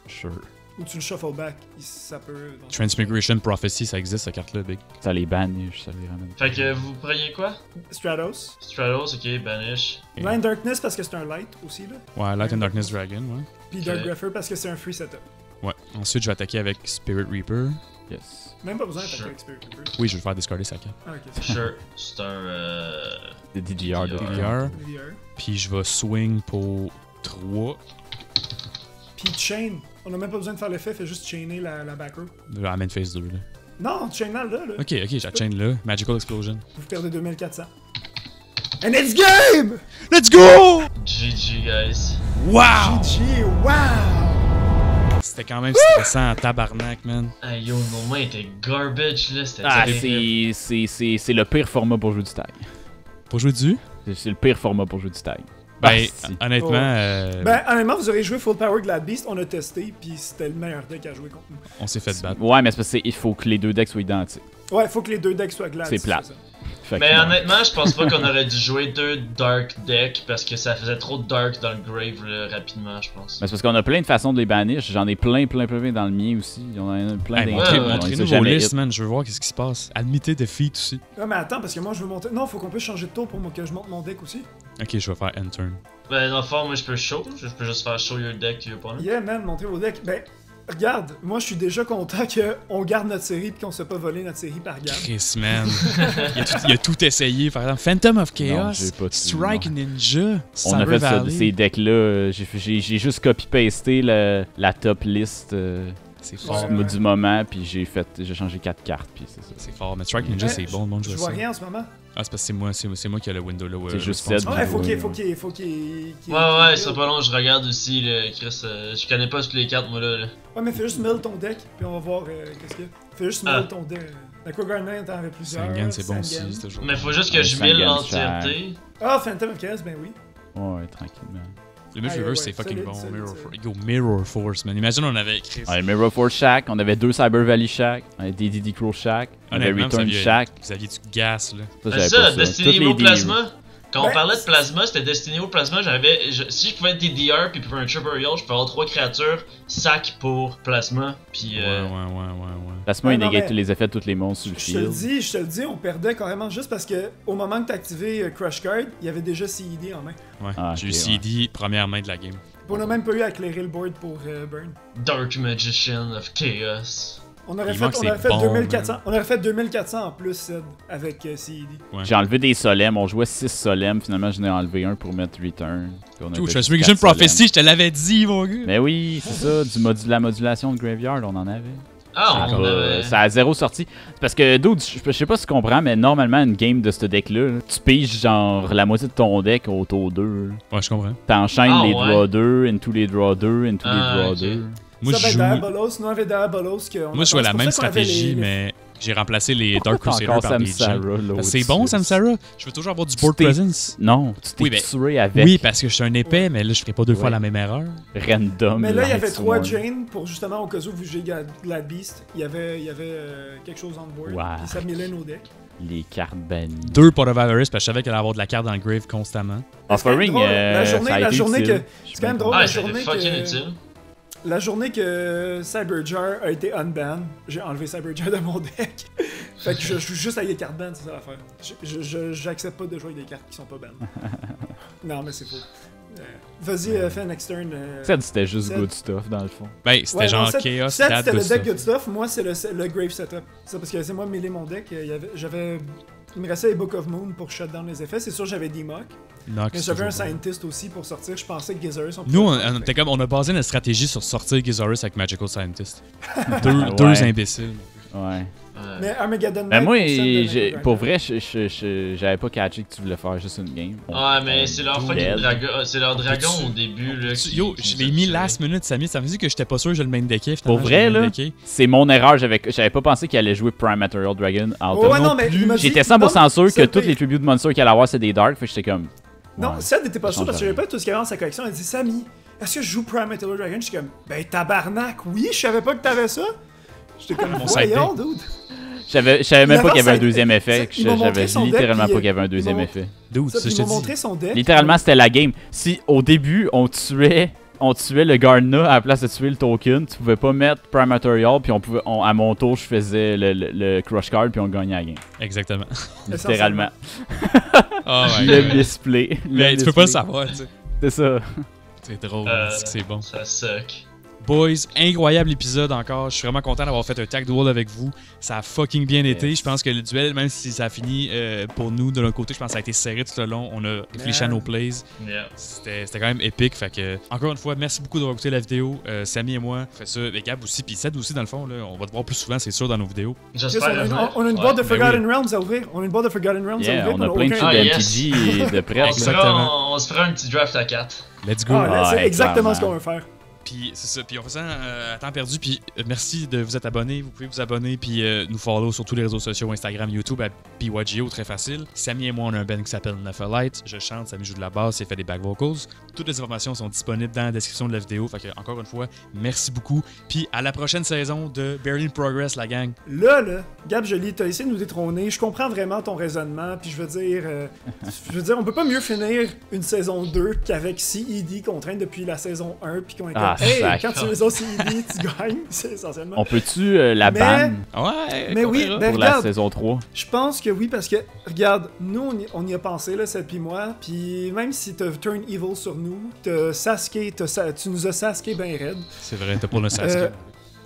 sure. Ou tu le shuffle back, ça peut... donc- Transmigration Prophecy, ça existe, cette carte-là, Big. Ça les banish, ça les ramène. Fait que vous preniez quoi? Stratos. Stratos, ok, Banish. Ok. Blind Darkness parce que c'est un light aussi, là. Ouais, Light and Darkness Dragon, ouais. Puis Dark Grepher parce que c'est un free setup. Ouais. Ensuite, je vais attaquer avec Spirit Reaper. Yes. Même pas besoin d'attaquer Sure. avec Spirit Reaper. Oui, je vais faire discarder sa carte. Ah, ok, c'est Sure. C'est un. Des DGR de DGR. DDR. VR. Puis je vais swing pour 3 Puis chain. On a même pas besoin de faire l'effet, fait juste chainer la back row. de la main phase 2. Là. Non, chain là, là. Ok, j'ai la chain là. Magical Explosion. Vous perdez 2400. And it's game! Let's go! GG, guys. Wow! GG, wow! C'était quand même stressant en tabarnak, man. Hey yo, nos mains étaient garbage là, c'était Ah, terrible. c'est le pire format pour jouer du tag. Pour jouer du? C'est le pire format pour jouer du tag. Ben, Basti. honnêtement, Ben, honnêtement, vous aurez joué Full Power Glad Beast, on a testé, puis c'était le meilleur deck à jouer contre nous. on s'est fait battre. Ouais, mais c'est parce qu'il faut que les deux decks soient identiques. Ouais, faut que les deux decks soient Glad. C'est plate. ça. Fait que Mais non. honnêtement, je pense pas qu'on aurait dû jouer 2 Dark decks parce que ça faisait trop de Dark dans le Grave là, rapidement, je pense. Mais c'est parce qu'on a plein de façons de les bannir. J'en ai plein dans le mien aussi. Il y en a plein Hey, des montrez- ouais, montrez-nous vos listes, man. Je veux voir qu'est-ce qui se passe. Admittez defeat aussi. Ouais, mais attends, parce que moi, je veux monter. Non, faut qu'on puisse changer de tour pour que je monte mon deck aussi. Ok, je vais faire end turn. Ben, dans le fond, moi je peux show, je peux juste faire show your deck to your opponent. Yeah, man, montrez vos decks. Ben, regarde, moi, je suis déjà content qu'on garde notre série puis qu'on se fait pas voler notre série par garde. Chris, man. il a tout essayé. Par exemple, Phantom of Chaos, Non, j'ai pas tout, Strike Ninja, On a Cyber fait ça, Valley. ces decks-là. J'ai juste copy-pasté la top list C'est Ouais, fort. ouais. du moment, puis j'ai changé 4 cartes, puis c'est ça. C'est fort. Mais Strike Ninja, c'est bon. Bon, Je vois rien en ce moment. Ah, c'est parce que c'est moi qui ai le window là. C'est juste response. Zed. Ouais, faut Ouais, qu'il. Ouais, c'est pas long, je regarde aussi, là, Chris, je connais pas toutes les cartes, moi là. Ouais, mais fais juste mill ton deck, puis on va voir qu'est-ce qu'il y a. Fais juste mill ton deck. D'accord, Garnet, t'en avais plusieurs. Sangan, c'est bon Sangan. aussi, c'est toujours. Mais faut juste que Ouais, je mille Sangan, l'entièreté. Ah, Phantom of Chaos, ben oui. Ouais, tranquillement. Le Myth Ah, Reverse, ouais, c'est fucking solide, bon. solide, Mirror solide. Force. Yo, Mirror Force, man. Imagine, on avait Chris. Ouais, Mirror Force Shack, on avait 2 Cyber Valley Shack, on avait des DD Crow Shack, on avait Honnêtement, Return vous aviez- Shack. Vous aviez du gas, là. Ça, C'est j'avais ça, pas ça. Destiny Toutes Evo les Plasma. Quand on Ben, parlait de Plasma, c'était Destiny Evo Plasma. Si je pouvais être DDR puis pour un Tutorial, je peux avoir 3 créatures, sac pour Plasma. Puis Ouais. Plasma, Ouais, il non, négate mais- tous les effets de tous les monstres sur le Je te le shield. dis, on perdait carrément juste parce que au moment que t'as activé Crush Card, il y avait déjà CED en main. Ouais. Ah, J'ai eu ok, CD, première main de la game. Puis on a même pas eu à éclairer le board pour Burn. Dark Magician of Chaos. On aurait Il fait, manque on ses aurait fait bombes, 2400. On aurait fait 2400 en plus Sid, avec CED. Ouais. J'ai enlevé des solemnes, on jouait 6 solemnes, finalement j'en ai enlevé un pour mettre Return. Puis on a Tout, fait Transmigration 4 solemnes. Prophecy, je te l'avais dit, mon gars. Mais oui, c'est ça, la modulation de Graveyard, on en avait. Ah, on Ça, avait. ça a 0 sorti. C'est parce que, dude, je sais pas si tu comprends, mais normalement, une game de ce deck-là, là, tu piges genre la moitié de ton deck au tour 2. Ouais, je comprends. T'enchaînes Ah, les ouais. draw 2, into les draw 2, into Ah, les draw ok. 2. Moi, ça je avec joue. Diabolos, nous on avait Diabolos que. Moi, je jouais la c'est pour même ça qu'on avait stratégie, les- mais j'ai remplacé les Dark Pourquoi t'as Crusader encore par des Samsara, Gens. là, Parce que c'est au-dessus? bon, Samsara. Je veux toujours avoir du board t'es- presence. Non, tu t'es Oui, mais- tué avec Oui, parce que je suis un épais, mais là, je ferai pas deux fois Ouais. la même erreur. random. Mais là, il y avait Light 3 Swarm. Jane pour justement au cas où vous jouez Glad Beast. Il y avait quelque chose on board. Wow. Puis ça millait nos decks. Les cartes bannies. 2 Pot of Avarice, parce que je savais qu'elle allait avoir de la carte dans le grave constamment. Offering, drôle, la journée- ça a la été journée utile. que- c'est quand même drôle. Ah, la c'était journée fucking que- utile. La journée que Cyberjar a été unbanned, j'ai enlevé Cyberjar de mon deck. Fait que je joue juste avec des cartes ban, c'est ça l'affaire. J'accepte pas de jouer avec des cartes qui sont pas bannes. Non, mais c'est faux. Vas-y, fais un next turn. Ça, c'était juste Seth. good stuff dans le fond. Ben, c'était Ouais, genre non, Seth, Chaos, Seth, Dad, c'était le good deck stuff. good stuff. Moi, c'est le Grave Setup. C'est parce que c'est moi mêler mon deck. Il me restait les Book of Moon pour shut down les effets. C'est sûr, j'avais D-Mock. Knock, Mais c'est j'avais un toujours bon. Scientist aussi pour sortir. Je pensais que Gizarus, on Nous, pouvait le on faire. était comme, on a basé notre stratégie sur sortir Gizarus avec Magical Scientist. Ouais. Deux imbéciles. Ouais. Mais Armageddon Ben Knight, moi, pour celle de pour vrai, j'avais pas catché que tu voulais faire juste une game. Ouais, mais c'est leur fucking Dead. dragon. C'est leur dragon Peux-tu- au début, là. Yo, je l'ai mis last minute, Samy. Ça me dit que j'étais pas sûr que je le main decké. Pour vrai, là, c'est mon erreur. J'avais pas pensé qu'il allait jouer Prime Material Dragon out Oh, of- ouais, non, mais il m'a dit- J'étais 100% non, sûr que c'est tous pire. les tributes de monsters qu'il allait avoir, c'est des dark. Fait que j'étais comme. Non, ouais. Seth n'était pas Ça sûr parce que change j'avais pas tout ce qu'il y avait dans sa collection. Elle dit Samy, est-ce que je joue Prime Metal Dragon? Je suis comme, ben tabarnak, oui, je savais pas que t'avais ça. J'étais comme, Mon side voyons, dude. Je savais même pas qu'il y avait un L'avant, deuxième ça- effet. ils m'ont montré J'avais son deck, littéralement puis, pas qu'il y avait un ils deuxième m'ont- effet. Dude, Ça, ça, puis je ils te m'ont dis. montré son deck. Littéralement, c'était la game. Si au début, on tuait on tuait le Gardener à la place de tuer le token. Tu pouvais pas mettre Prime Material, puis à mon tour, je faisais le Crush Card, puis on gagnait la game. Exactement. Littéralement. Oh my Le God. misplay. Mais tu peux pas le savoir, tu sais. C'est ça. C'est drôle, c'est bon. Ça suck. Boys, incroyable épisode encore. Je suis vraiment content d'avoir fait un tag duel avec vous. Ça a fucking bien été. Je pense que le duel, même si ça a fini pour nous de l'autre côté, je pense que ça a été serré tout le long. On a réfléchi à nos plays. Yeah. C'était quand même épique. Fait que, encore une fois, merci beaucoup d'avoir écouté la vidéo. Samy et moi, on fait ça. Et Gab aussi. Puis Seth aussi, dans le fond. Là, on va te voir plus souvent, c'est sûr, dans nos vidéos. J'espère. On a une boîte de Forgotten Realms à ouvrir. On a une boîte de Forgotten Realms à Yeah, ouvrir. on a plein de aucun- shit d'MTG de prêt. Exactement. On se fera un petit draft à 4. Let's go. Ah, là, c'est Ouais, exactement ce clairement. qu'on veut faire. Puis c'est ça. Puis on fait ça à temps perdu. Puis merci de vous être abonné. Vous pouvez vous abonner. Puis nous follow sur tous les réseaux sociaux, Instagram, YouTube, à BYGO, très facile. Samy et moi, on a un band qui s'appelle Nephalite. Je chante, Samy joue de la basse, il fait des back vocals. Toutes les informations sont disponibles dans la description de la vidéo. Fait que, encore une fois, merci beaucoup. Puis à la prochaine saison de Barely in Progress, la gang. Là, Gab Joly, t'as essayé de nous détrôner. Je comprends vraiment ton raisonnement. Puis je veux dire, on peut pas mieux finir une saison 2 qu'avec CED qu'on traîne depuis la saison 1. Puis qu'on est Ah, comme, hey, sac. quand tu les as CED, tu gagnes. C'est essentiellement. On peut-tu la Mais- ban Ouais. Mais on oui, verra. ben pour la regarde, saison 3? je pense que oui, parce que, regarde, nous, on y a pensé, là, Seth puis moi, puis même si t'as turn evil sur nous, t'as Sasuke, tu nous as Sasuke ben raide, C'est vrai, t'as pas le Sasuke.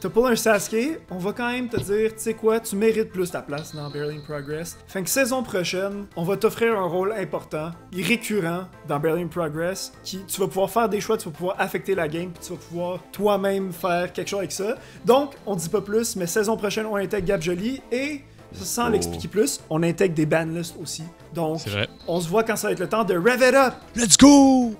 t'as pas un Sasuke, on va quand même te dire, tu sais quoi, tu mérites plus ta place dans Barely in Progress. Fait que saison prochaine, on va t'offrir un rôle important, récurrent dans Barely in Progress, qui tu vas pouvoir faire des choix, tu vas pouvoir affecter la game, puis tu vas pouvoir toi-même faire quelque chose avec ça. Donc, on dit pas plus, mais saison prochaine, on intègre Gab Joly et... Sans l'expliquer plus, on intègre des banlists aussi. Donc, C'est vrai. on se voit quand ça va être le temps de rev it up! Let's go!